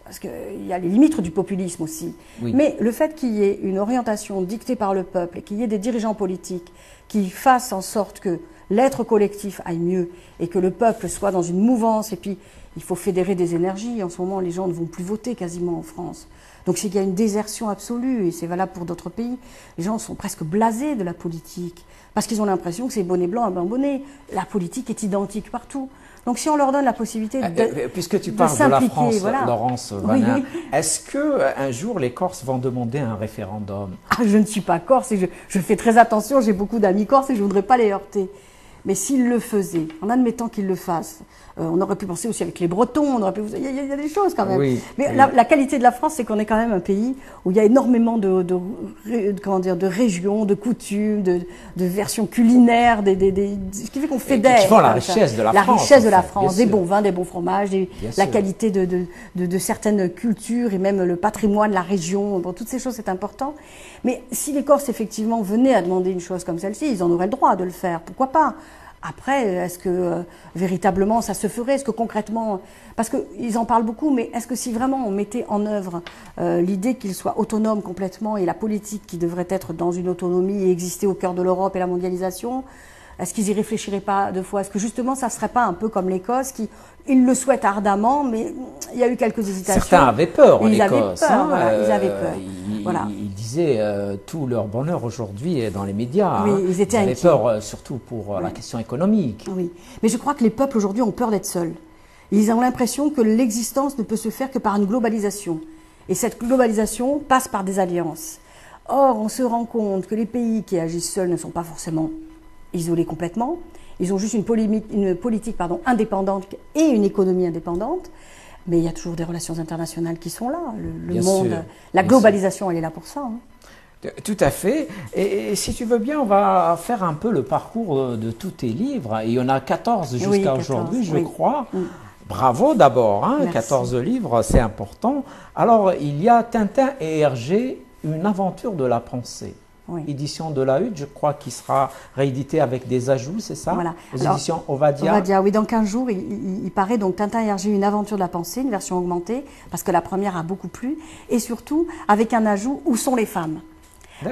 parce qu'il y a les limites du populisme aussi. Oui. Mais le fait qu'il y ait une orientation dictée par le peuple et qu'il y ait des dirigeants politiques qui fassent en sorte que l'être collectif aille mieux et que le peuple soit dans une mouvance, et puis il faut fédérer des énergies. En ce moment, les gens ne vont plus voter quasiment en France. Donc c'est qu'il y a une désertion absolue, et c'est valable pour d'autres pays. Les gens sont presque blasés de la politique, parce qu'ils ont l'impression que c'est bonnet blanc à blanc bonnet. La politique est identique partout. Donc si on leur donne la possibilité puisque tu parles de la France, voilà. Laurence Vanin, oui. Est-ce qu'un jour les Corses vont demander un référendum? Je ne suis pas corse, et je fais très attention, j'ai beaucoup d'amis corses et je ne voudrais pas les heurter. Mais s'ils le faisaient, en admettant qu'ils le fassent, on aurait pu penser aussi avec les Bretons, on aurait pu... il y a des choses quand même. Oui, mais oui. La qualité de la France, c'est qu'on est quand même un pays où il y a énormément de régions, de coutumes, de versions culinaires, ce qui fait qu'on fédère. Qui font la richesse de la France. La richesse de la France, des bons vins, des bons fromages, la qualité de certaines cultures et même le patrimoine, la région, bon, toutes ces choses, c'est important. Mais si les Corses, effectivement, venaient à demander une chose comme celle-ci, ils en auraient le droit de le faire, pourquoi pas? Après, est-ce que véritablement ça se ferait? Est-ce que concrètement, parce qu'ils en parlent beaucoup, mais est-ce que si vraiment on mettait en œuvre l'idée qu'ils soient autonomes complètement et la politique qui devrait être dans une autonomie et exister au cœur de l'Europe et la mondialisation, est-ce qu'ils y réfléchiraient pas deux fois? Est-ce que justement ça ne serait pas un peu comme l'Écosse qui, ils le souhaitent ardemment, mais il y a eu quelques hésitations. Certains avaient peur en Écosse. Ils avaient peur. Ils disaient tout leur bonheur aujourd'hui est dans les médias. Oui, ils avaient peur surtout pour la question économique. Oui, mais je crois que les peuples aujourd'hui ont peur d'être seuls. Ils ont l'impression que l'existence ne peut se faire que par une globalisation. Et cette globalisation passe par des alliances. Or, on se rend compte que les pays qui agissent seuls ne sont pas forcément isolés complètement. Ils ont juste une politique indépendante et une économie indépendante. Mais il y a toujours des relations internationales qui sont là. Le monde, la globalisation, elle est là pour ça. Tout à fait. Et si tu veux bien, on va faire un peu le parcours de tous tes livres. Il y en a 14 jusqu'à aujourd'hui, je crois. Bravo d'abord, 14 livres, c'est important. Alors, il y a Tintin et Hergé, une aventure de la pensée. Oui. Édition de la Hutte, je crois, qui sera réédité avec des ajouts, c'est ça? Voilà. Aux éditions Ovadia. Ovadia, oui, dans 15 jours, il paraît donc Tintin et Hergé, une aventure de la pensée, une version augmentée, parce que la première a beaucoup plu, et surtout avec un ajout, où sont les femmes?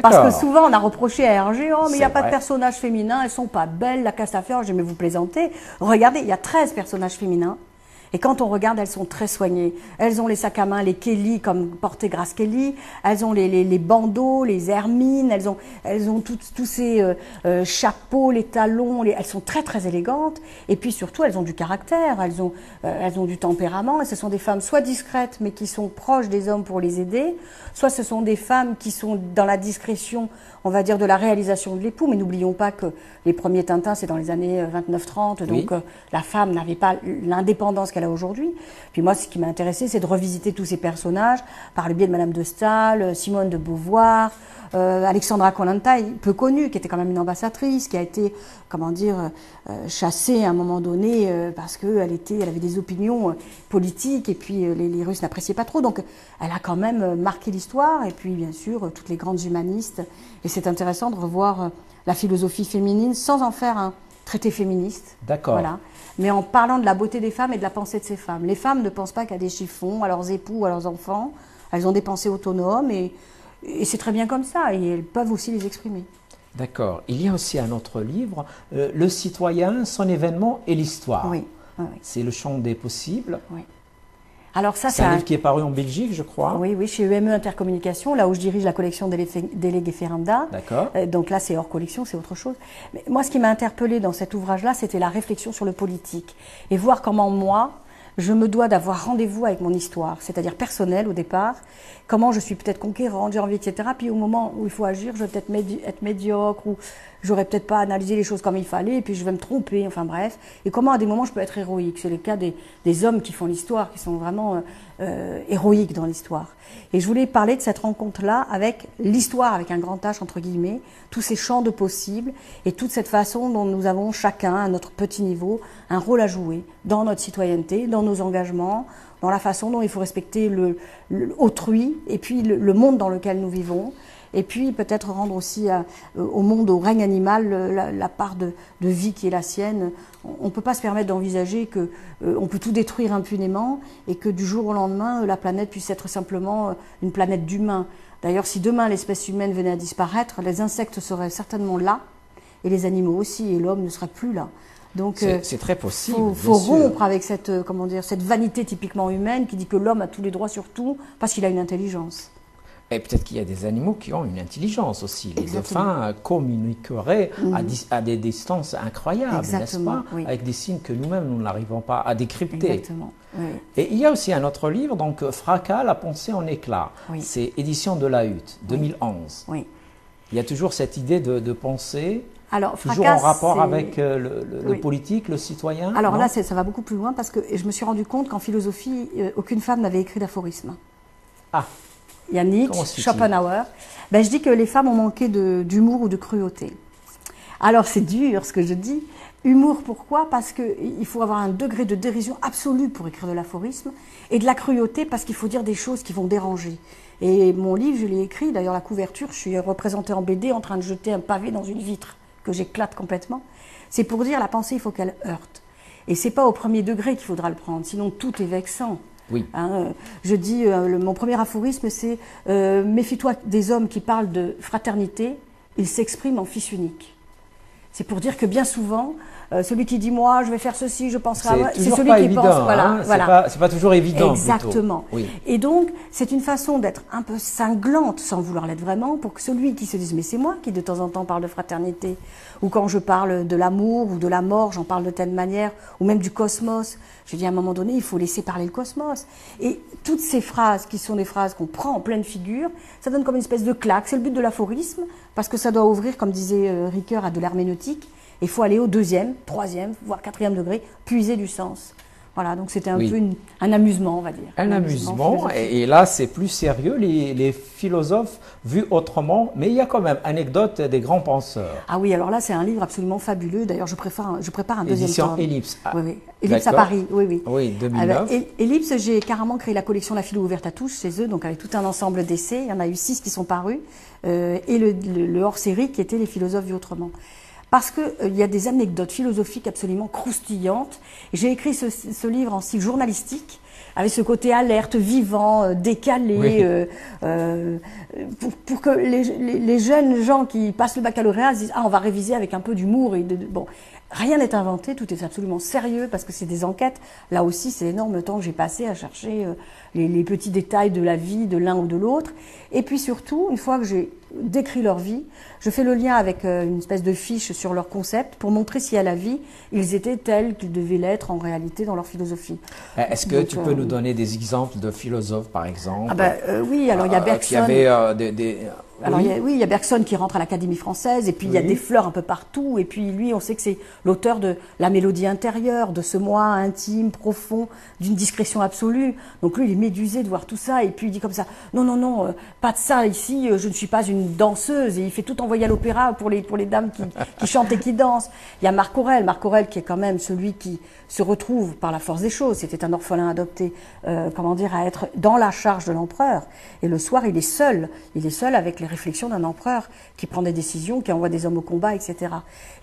Parce que souvent, on a reproché à Hergé, oh, mais il n'y a pas de personnages féminins, elles sont pas belles, la Castafiore, je vais vous plaisanter. Regardez, il y a 13 personnages féminins. Et quand on regarde, elles sont très soignées. Elles ont les sacs à main, les Kelly, comme portait Grace Kelly. Elles ont les bandeaux, les hermines. Elles ont tous ces chapeaux, les talons. Elles sont très, très élégantes. Et puis surtout, elles ont du caractère. Elles ont du tempérament. Et ce sont des femmes soit discrètes, mais qui sont proches des hommes pour les aider. Soit ce sont des femmes qui sont dans la discrétion, on va dire, de la réalisation de l'époux. Mais n'oublions pas que les premiers Tintins, c'est dans les années 29-30. Donc la femme n'avait pas l'indépendance qu'elle a aujourd'hui. Puis moi, ce qui m'a intéressé, c'est de revisiter tous ces personnages par le biais de Madame de Staël, Simone de Beauvoir, Alexandra Kollontai, peu connue, qui était quand même une ambassadrice, qui a été, comment dire, chassée à un moment donné parce qu'elle avait des opinions politiques et puis les Russes n'appréciaient pas trop. Donc elle a quand même marqué l'histoire. Et puis bien sûr, toutes les grandes humanistes. Et c'est intéressant de revoir la philosophie féminine sans en faire un traité féministe. D'accord. Voilà. Mais en parlant de la beauté des femmes et de la pensée de ces femmes. Les femmes ne pensent pas qu'à des chiffons, à leurs époux, à leurs enfants. Elles ont des pensées autonomes et c'est très bien comme ça. Et elles peuvent aussi les exprimer. D'accord. Il y a aussi un autre livre, Le citoyen, son événement et l'histoire. Oui. oui. C'est Le Champ des possibles. Oui. Alors ça, c'est un livre qui est paru en Belgique, je crois. Oui, oui, chez EME Intercommunication, là où je dirige la collection Délégué Ferranda. D'accord. Donc là, c'est hors collection, c'est autre chose. Mais moi, ce qui m'a interpellée dans cet ouvrage-là, c'était la réflexion sur le politique. Et voir comment moi, je me dois d'avoir rendez-vous avec mon histoire, c'est-à-dire personnelle au départ, comment je suis peut-être conquérante, j'ai envie, etc. Puis au moment où il faut agir, je vais peut-être être médiocre ou j'aurais peut-être pas analysé les choses comme il fallait et puis je vais me tromper, enfin bref. Et comment à des moments je peux être héroïque. C'est le cas des hommes qui font l'histoire, qui sont vraiment héroïques dans l'histoire. Et je voulais parler de cette rencontre-là avec l'histoire, avec un grand H entre guillemets, tous ces champs de possibles et toute cette façon dont nous avons chacun, à notre petit niveau, un rôle à jouer dans notre citoyenneté, dans nos engagements, dans la façon dont il faut respecter autrui et puis le monde dans lequel nous vivons. Et puis peut-être rendre aussi au monde, au règne animal, la part de vie qui est la sienne. On ne peut pas se permettre d'envisager que on peut tout détruire impunément et que du jour au lendemain, la planète puisse être simplement une planète d'humains. D'ailleurs, si demain l'espèce humaine venait à disparaître, les insectes seraient certainement là, et les animaux aussi, et l'homme ne serait plus là. Donc, c'est très possible. Il faut rompre avec cette vanité typiquement humaine qui dit que l'homme a tous les droits sur tout parce qu'il a une intelligence. Et peut-être qu'il y a des animaux qui ont une intelligence aussi. Les Exactement. dauphins communiqueraient à des distances incroyables, n'est-ce pas? Oui. Avec des signes que nous-mêmes, nous n'arrivons pas à décrypter. Exactement. Oui. Et il y a aussi un autre livre, donc Fracas, la pensée en éclats. Oui. C'est édition de La Hutte, 2011. Oui. Il y a toujours cette idée de penser, alors, toujours Fracas, en rapport avec le politique, le citoyen. Alors non? là, ça va beaucoup plus loin parce que je me suis rendu compte qu'en philosophie, aucune femme n'avait écrit d'aphorisme. Ah. Il y a Nietzsche, Schopenhauer. Ben, je dis que les femmes ont manqué d'humour ou de cruauté. Alors c'est dur ce que je dis. Humour, pourquoi? Parce qu'il faut avoir un degré de dérision absolue pour écrire de l'aphorisme, et de la cruauté parce qu'il faut dire des choses qui vont déranger. Et mon livre, je l'ai écrit, d'ailleurs la couverture, je suis représentée en BD en train de jeter un pavé dans une vitre que j'éclate complètement. C'est pour dire la pensée, il faut qu'elle heurte. Et c'est pas au premier degré qu'il faudra le prendre, sinon tout est vexant. Oui. Hein, je dis, mon premier aphorisme, c'est méfie-toi des hommes qui parlent de fraternité, ils s'expriment en fils unique. C'est pour dire que bien souvent, celui qui dit moi, je vais faire ceci, je penserai à moi, c'est celui qui évident, pense. Voilà, hein, voilà. C'est pas toujours évident. Exactement. Oui. Et donc, c'est une façon d'être un peu cinglante, sans vouloir l'être vraiment, pour que celui qui se dise mais c'est moi qui de temps en temps parle de fraternité, ou quand je parle de l'amour ou de la mort, j'en parle de telle manière, ou même du cosmos. Je dis à un moment donné, il faut laisser parler le cosmos. Et toutes ces phrases, qui sont des phrases qu'on prend en pleine figure, ça donne comme une espèce de claque. C'est le but de l'aphorisme, parce que ça doit ouvrir, comme disait Ricoeur, à de l'herméneutique. Il faut aller au deuxième, troisième, voire quatrième degré, puiser du sens. Voilà, donc c'était un peu un amusement, on va dire. Un amusement, et là c'est plus sérieux, les philosophes vus autrement, mais il y a quand même anecdote des grands penseurs. Ah oui, alors là c'est un livre absolument fabuleux, d'ailleurs je prépare un deuxième Édition tome. Ellipse. Oui, oui. Ellipse à Paris, oui, oui. Oui, 2009. Ellipse, j'ai carrément créé la collection La Philo ouverte à tous chez eux, donc avec tout un ensemble d'essais, il y en a eu 6 qui sont parus, et le hors-série qui était Les philosophes vus autrement. Parce qu'il y a des anecdotes philosophiques absolument croustillantes. J'ai écrit ce livre en style journalistique, avec ce côté alerte, vivant, décalé, pour que les jeunes gens qui passent le baccalauréat se disent « Ah, on va réviser avec un peu d'humour ». Bon, rien n'est inventé, tout est absolument sérieux, parce que c'est des enquêtes. Là aussi, c'est énorme le temps que j'ai passé à chercher les petits détails de la vie de l'un ou de l'autre. Et puis surtout, une fois que j'ai décrit leur vie, je fais le lien avec une espèce de fiche sur leur concept pour montrer si à la vie, ils étaient tels qu'ils devaient l'être en réalité dans leur philosophie. Est-ce que tu peux nous donner des exemples de philosophes, par exemple? Oui, alors il y a Bergson. Qui avait Alors il y a Bergson qui rentre à l'Académie française, et puis il y a des fleurs un peu partout, et puis lui, on sait que c'est l'auteur de La Mélodie intérieure, de ce moi intime, profond, d'une discrétion absolue. Donc lui, il est médusé de voir tout ça, et puis il dit comme ça, non, pas de ça ici, je ne suis pas une danseuse, et il fait tout envoyer à l'opéra pour les dames qui chantent et qui dansent. Il y a Marc Aurèle qui est quand même celui qui se retrouve par la force des choses, c'était un orphelin adopté, à être dans la charge de l'empereur, et le soir, il est seul avec les réflexions d'un empereur qui prend des décisions, qui envoie des hommes au combat, etc.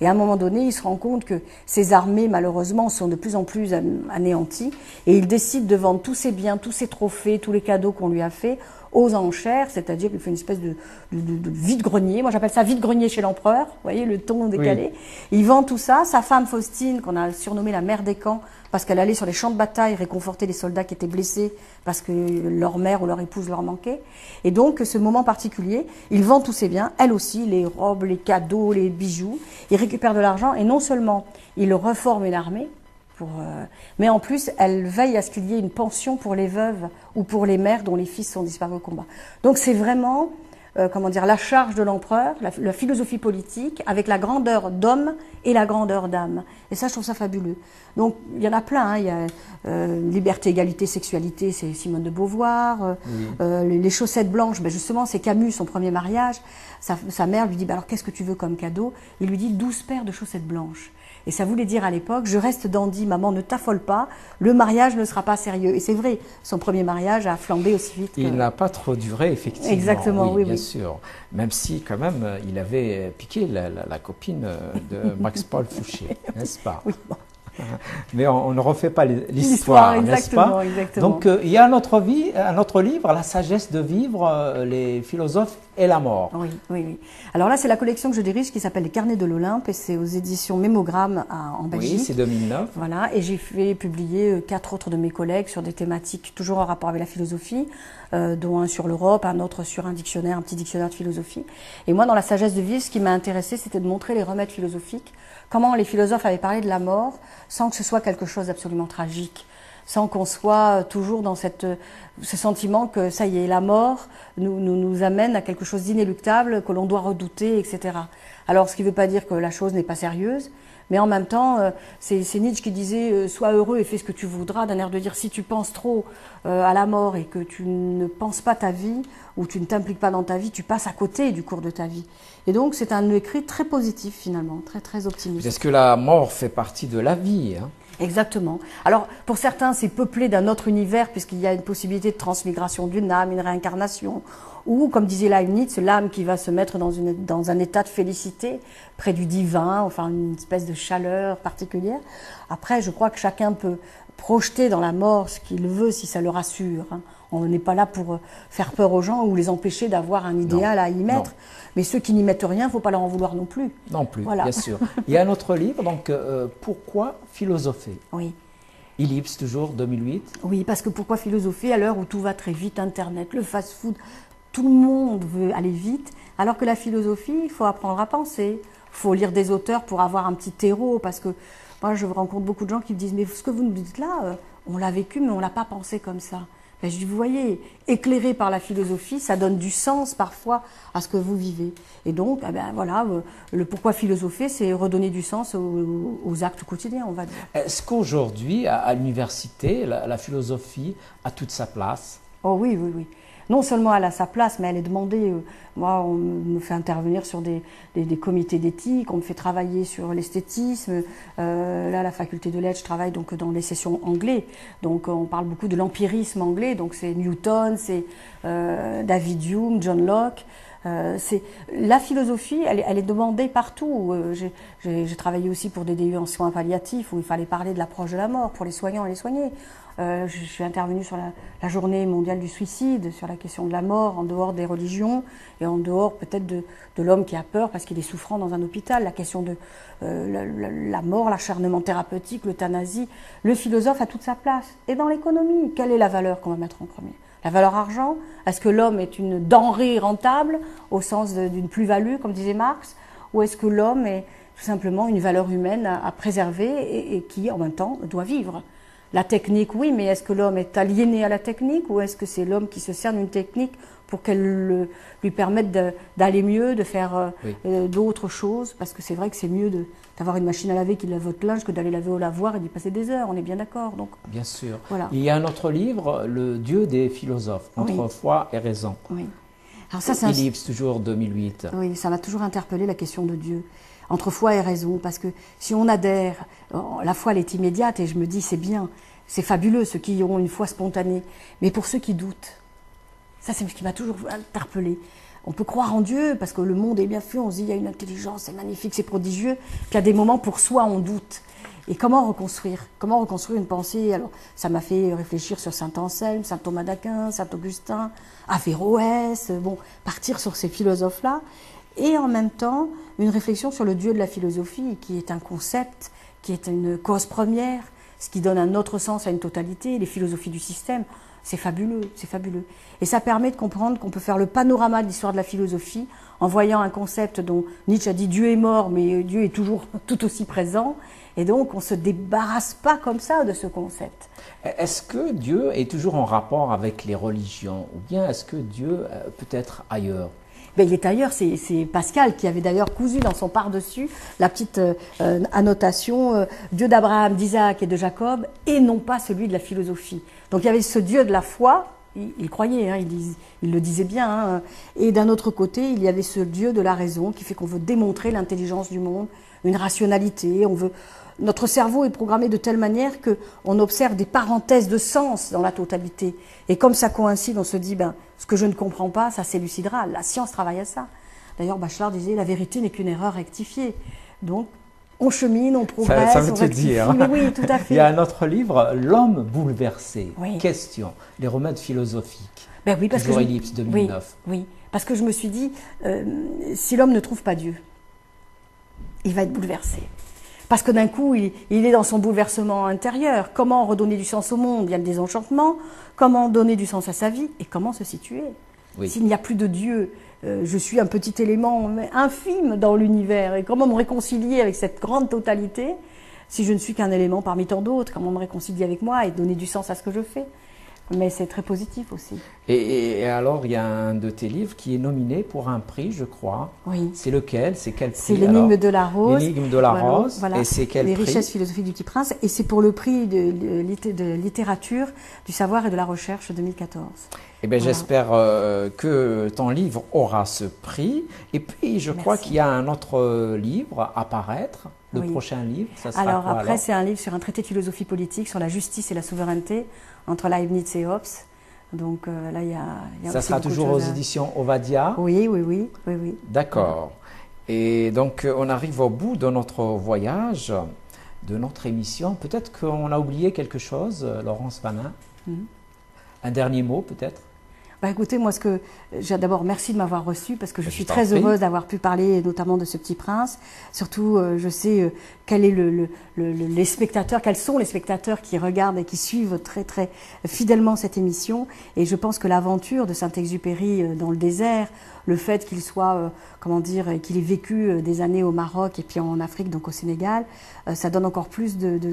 Et à un moment donné, il se rend compte que ses armées, malheureusement, sont de plus en plus anéanties, et il décide de vendre tous ses biens, tous ses trophées, tous les cadeaux qu'on lui a faits aux enchères, c'est-à-dire qu'il fait une espèce de vide-grenier. Moi, j'appelle ça vide-grenier chez l'empereur. Vous voyez, le ton décalé. Oui. Il vend tout ça. Sa femme Faustine, qu'on a surnommée la mère des camps, parce qu'elle allait sur les champs de bataille réconforter les soldats qui étaient blessés parce que leur mère ou leur épouse leur manquait. Et donc, ce moment particulier, il vend tous ses biens, elle aussi, les robes, les cadeaux, les bijoux. Il récupère de l'argent et non seulement il reforme une armée, mais en plus, elle veille à ce qu'il y ait une pension pour les veuves ou pour les mères dont les fils sont disparus au combat. Donc c'est vraiment, comment dire, la charge de l'empereur, la philosophie politique, avec la grandeur d'homme et la grandeur d'âme. Et ça, je trouve ça fabuleux. Donc il y en a plein. Hein. Il y a Liberté, égalité, sexualité, c'est Simone de Beauvoir. Les chaussettes blanches, ben justement, c'est Camus, son premier mariage. Sa mère lui dit, ben alors qu'est-ce que tu veux comme cadeau? Il lui dit 12 paires de chaussettes blanches. Et ça voulait dire à l'époque, je reste dandy, maman, ne t'affole pas, le mariage ne sera pas sérieux. Et c'est vrai, son premier mariage a flambé aussi vite. Il n'a pas trop duré, effectivement. Exactement, oui, bien sûr. Même si, quand même, il avait piqué la copine de Max-Paul Fouché, n'est-ce pas? Oui, bon. Mais on ne refait pas l'histoire, n'est-ce pas? Exactement. Donc, il y a un autre livre, La sagesse de vivre, les philosophes et la mort. Oui. Alors là, c'est la collection que je dirige qui s'appelle Les Carnets de l'Olympe et c'est aux éditions Mémogramme en Belgique. Oui, c'est 2009. Voilà, et j'ai fait publier 4 autres de mes collègues sur des thématiques toujours en rapport avec la philosophie, dont un sur l'Europe, un autre sur un petit dictionnaire de philosophie. Et moi, dans La sagesse de vivre, ce qui m'a intéressé, c'était de montrer les remèdes philosophiques, comment les philosophes avaient parlé de la mort sans que ce soit quelque chose d'absolument tragique, sans qu'on soit toujours dans ce sentiment que ça y est, la mort nous amène à quelque chose d'inéluctable, que l'on doit redouter, etc. Alors, ce qui ne veut pas dire que la chose n'est pas sérieuse, mais en même temps, c'est Nietzsche qui disait « sois heureux et fais ce que tu voudras », d'un air de dire si tu penses trop à la mort et que tu ne penses pas ta vie ou tu ne t'impliques pas dans ta vie, tu passes à côté du cours de ta vie. Et donc, c'est un écrit très positif finalement, très très optimiste. Est-ce que la mort fait partie de la vie, hein? Exactement. Alors, pour certains, c'est peuplé d'un autre univers, puisqu'il y a une possibilité de transmigration d'une âme, une réincarnation, ou, comme disait Leibniz, l'âme qui va se mettre dans un état de félicité, près du divin, enfin une espèce de chaleur particulière. Après, je crois que chacun peut projeter dans la mort ce qu'il veut, si ça le rassure, hein. On n'est pas là pour faire peur aux gens ou les empêcher d'avoir un idéal à y mettre. Non. Mais ceux qui n'y mettent rien, il ne faut pas leur en vouloir non plus. Non plus, voilà. Bien sûr. Il y a un autre livre, donc Pourquoi philosopher? Oui. Ellipse, toujours, 2008. Oui, parce que pourquoi philosopher à l'heure où tout va très vite, Internet, le fast-food, tout le monde veut aller vite, alors que la philosophie, il faut apprendre à penser, il faut lire des auteurs pour avoir un petit terreau, parce que moi, je rencontre beaucoup de gens qui me disent « mais ce que vous nous dites là, on l'a vécu, mais on ne l'a pas pensé comme ça ». Ben, je dis, vous voyez, éclairé par la philosophie, ça donne du sens parfois à ce que vous vivez. Et donc, eh ben, voilà, le pourquoi philosopher, c'est redonner du sens aux actes quotidiens, on va dire. Est-ce qu'aujourd'hui, à l'université, la philosophie a toute sa place? Oh oui. Non seulement elle a sa place, mais elle est demandée. Moi, on me fait intervenir sur des comités d'éthique, on me fait travailler sur l'esthétisme. Là, à la faculté de lettres, je travaille donc dans les sessions anglais. Donc, on parle beaucoup de l'empirisme anglais. Donc, c'est Newton, c'est David Hume, John Locke. La philosophie, elle est demandée partout. J'ai travaillé aussi pour des DU en soins palliatifs où il fallait parler de l'approche de la mort pour les soignants et les soignés. Je suis intervenue sur la journée mondiale du suicide, sur la question de la mort en dehors des religions et en dehors peut-être de l'homme qui a peur parce qu'il est souffrant dans un hôpital. La question de la mort, l'acharnement thérapeutique, l'euthanasie. Le philosophe a toute sa place. Et dans l'économie, quelle est la valeur qu'on va mettre en premier ? La valeur argent? Est-ce que l'homme est une denrée rentable au sens d'une plus-value, comme disait Marx? Ou est-ce que l'homme est tout simplement une valeur humaine à préserver et qui, en même temps, doit vivre? La technique, oui, mais est-ce que l'homme est aliéné à la technique ou est-ce que c'est l'homme qui se sert d'une technique pour qu'elle lui permette d'aller mieux, de faire d'autres choses? Parce que c'est vrai que c'est mieux d'avoir une machine à laver qui lave votre linge que d'aller laver au lavoir et d'y passer des heures, on est bien d'accord. Donc, bien sûr. Voilà. Il y a un autre livre, Le Dieu des philosophes, Entre foi et raison. Oui. Alors ça, c'est Ellipse, toujours 2008. Oui, ça m'a toujours interpellé la question de Dieu. Entre foi et raison, parce que si on adhère, la foi elle est immédiate et je me dis c'est bien, c'est fabuleux ceux qui ont une foi spontanée, mais pour ceux qui doutent, ça c'est ce qui m'a toujours interpellé. On peut croire en Dieu parce que le monde est bien fait, on se dit il y a une intelligence, c'est magnifique, c'est prodigieux, puis à des moments pour soi on doute. Et comment reconstruire une pensée? Alors ça m'a fait réfléchir sur Saint Anselme, Saint Thomas d'Aquin, Saint Augustin, Averroès, bon, partir sur ces philosophes-là. Et en même temps, une réflexion sur le Dieu de la philosophie, qui est un concept, qui est une cause première, ce qui donne un autre sens à une totalité, les philosophies du système. C'est fabuleux, c'est fabuleux. Et ça permet de comprendre qu'on peut faire le panorama de l'histoire de la philosophie en voyant un concept dont Nietzsche a dit Dieu est mort, mais Dieu est toujours tout aussi présent. Et donc, on ne se débarrasse pas comme ça de ce concept. Est-ce que Dieu est toujours en rapport avec les religions ou bien est-ce que Dieu peut être ailleurs? Ben, il est ailleurs, c'est Pascal qui avait d'ailleurs cousu dans son par-dessus la petite annotation Dieu d'Abraham, d'Isaac et de Jacob, et non pas celui de la philosophie. Donc il y avait ce Dieu de la foi, il croyait, hein, il le disait bien, hein, et d'un autre côté, il y avait ce Dieu de la raison qui fait qu'on veut démontrer l'intelligence du monde, une rationalité, notre cerveau est programmé de telle manière qu'on observe des parenthèses de sens dans la totalité. Et comme ça coïncide, on se dit, ben, ce que je ne comprends pas, ça s'élucidera. La science travaille à ça. D'ailleurs, Bachelard disait, la vérité n'est qu'une erreur rectifiée. Donc, on chemine, on progresse, ça veut on te rectifie. dire. Mais oui, tout à fait. Il y a un autre livre, L'homme bouleversé. Oui. Question, les remèdes philosophiques. Ben oui, parce Toujours que Ellipse 2009. Oui, parce que je me suis dit, si l'homme ne trouve pas Dieu, il va être bouleversé. Parce que d'un coup, il est dans son bouleversement intérieur. Comment redonner du sens au monde? Il y a le désenchantement. Comment donner du sens à sa vie? Et comment se situer? Oui. S'il n'y a plus de Dieu, je suis un petit élément infime dans l'univers. Et comment me réconcilier avec cette grande totalité si je ne suis qu'un élément parmi tant d'autres? Comment me réconcilier avec moi et donner du sens à ce que je fais? Mais c'est très positif aussi. Et alors, il y a un de tes livres qui est nominé pour un prix, je crois. Oui. C'est lequel? C'est quel prix? C'est L'énigme de la rose. L'énigme de la rose. Voilà. Et c'est quel Les prix? richesses philosophiques du Petit Prince. Et c'est pour le prix de littérature, du savoir et de la recherche 2014. Eh bien, Voilà. j'espère que ton livre aura ce prix. Et puis, je crois qu'il y a un autre livre à paraître. Le Oui. prochain livre, ça sera Alors quoi, après, c'est un livre sur un traité de philosophie politique, sur la justice et la souveraineté, entre Leibniz et Hobbes. Donc là, il y a Ça aussi sera beaucoup de toujours aux choses éditions Ovadia. Oui, oui, oui, oui, oui. D'accord. Et donc, on arrive au bout de notre voyage, de notre émission. Peut-être qu'on a oublié quelque chose, Laurence Vanin. Un dernier mot, peut-être? Bah écoutez, moi, d'abord, merci de m'avoir reçu parce que je suis t'en très prie. heureuse d'avoir pu parler notamment de ce Petit Prince. Surtout, je sais quel est les spectateurs, quels sont les spectateurs qui regardent et qui suivent très très fidèlement cette émission. Et je pense que l'aventure de Saint-Exupéry dans le désert, le fait qu'il soit, qu'il ait vécu des années au Maroc et puis en Afrique, donc au Sénégal, ça donne encore plus de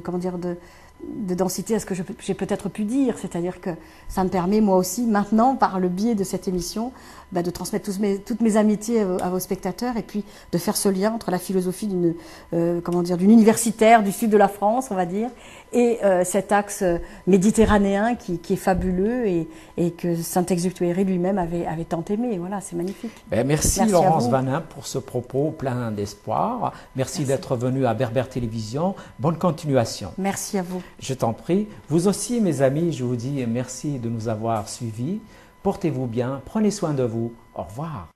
densité à ce que j'ai peut-être pu dire, c'est-à-dire que ça me permet moi aussi maintenant par le biais de cette émission de transmettre toutes mes amitiés à vos spectateurs et puis de faire ce lien entre la philosophie d'une universitaire du sud de la France, on va dire, et cet axe méditerranéen qui est fabuleux et que Saint-Exupéry lui-même avait tant aimé. Voilà, c'est magnifique. Merci Laurence Vanin pour ce propos plein d'espoir. Merci d'être venue à Berbère Télévision. Bonne continuation. Merci à vous. Je t'en prie. Vous aussi, mes amis, je vous dis merci de nous avoir suivis. Portez-vous bien, prenez soin de vous. Au revoir.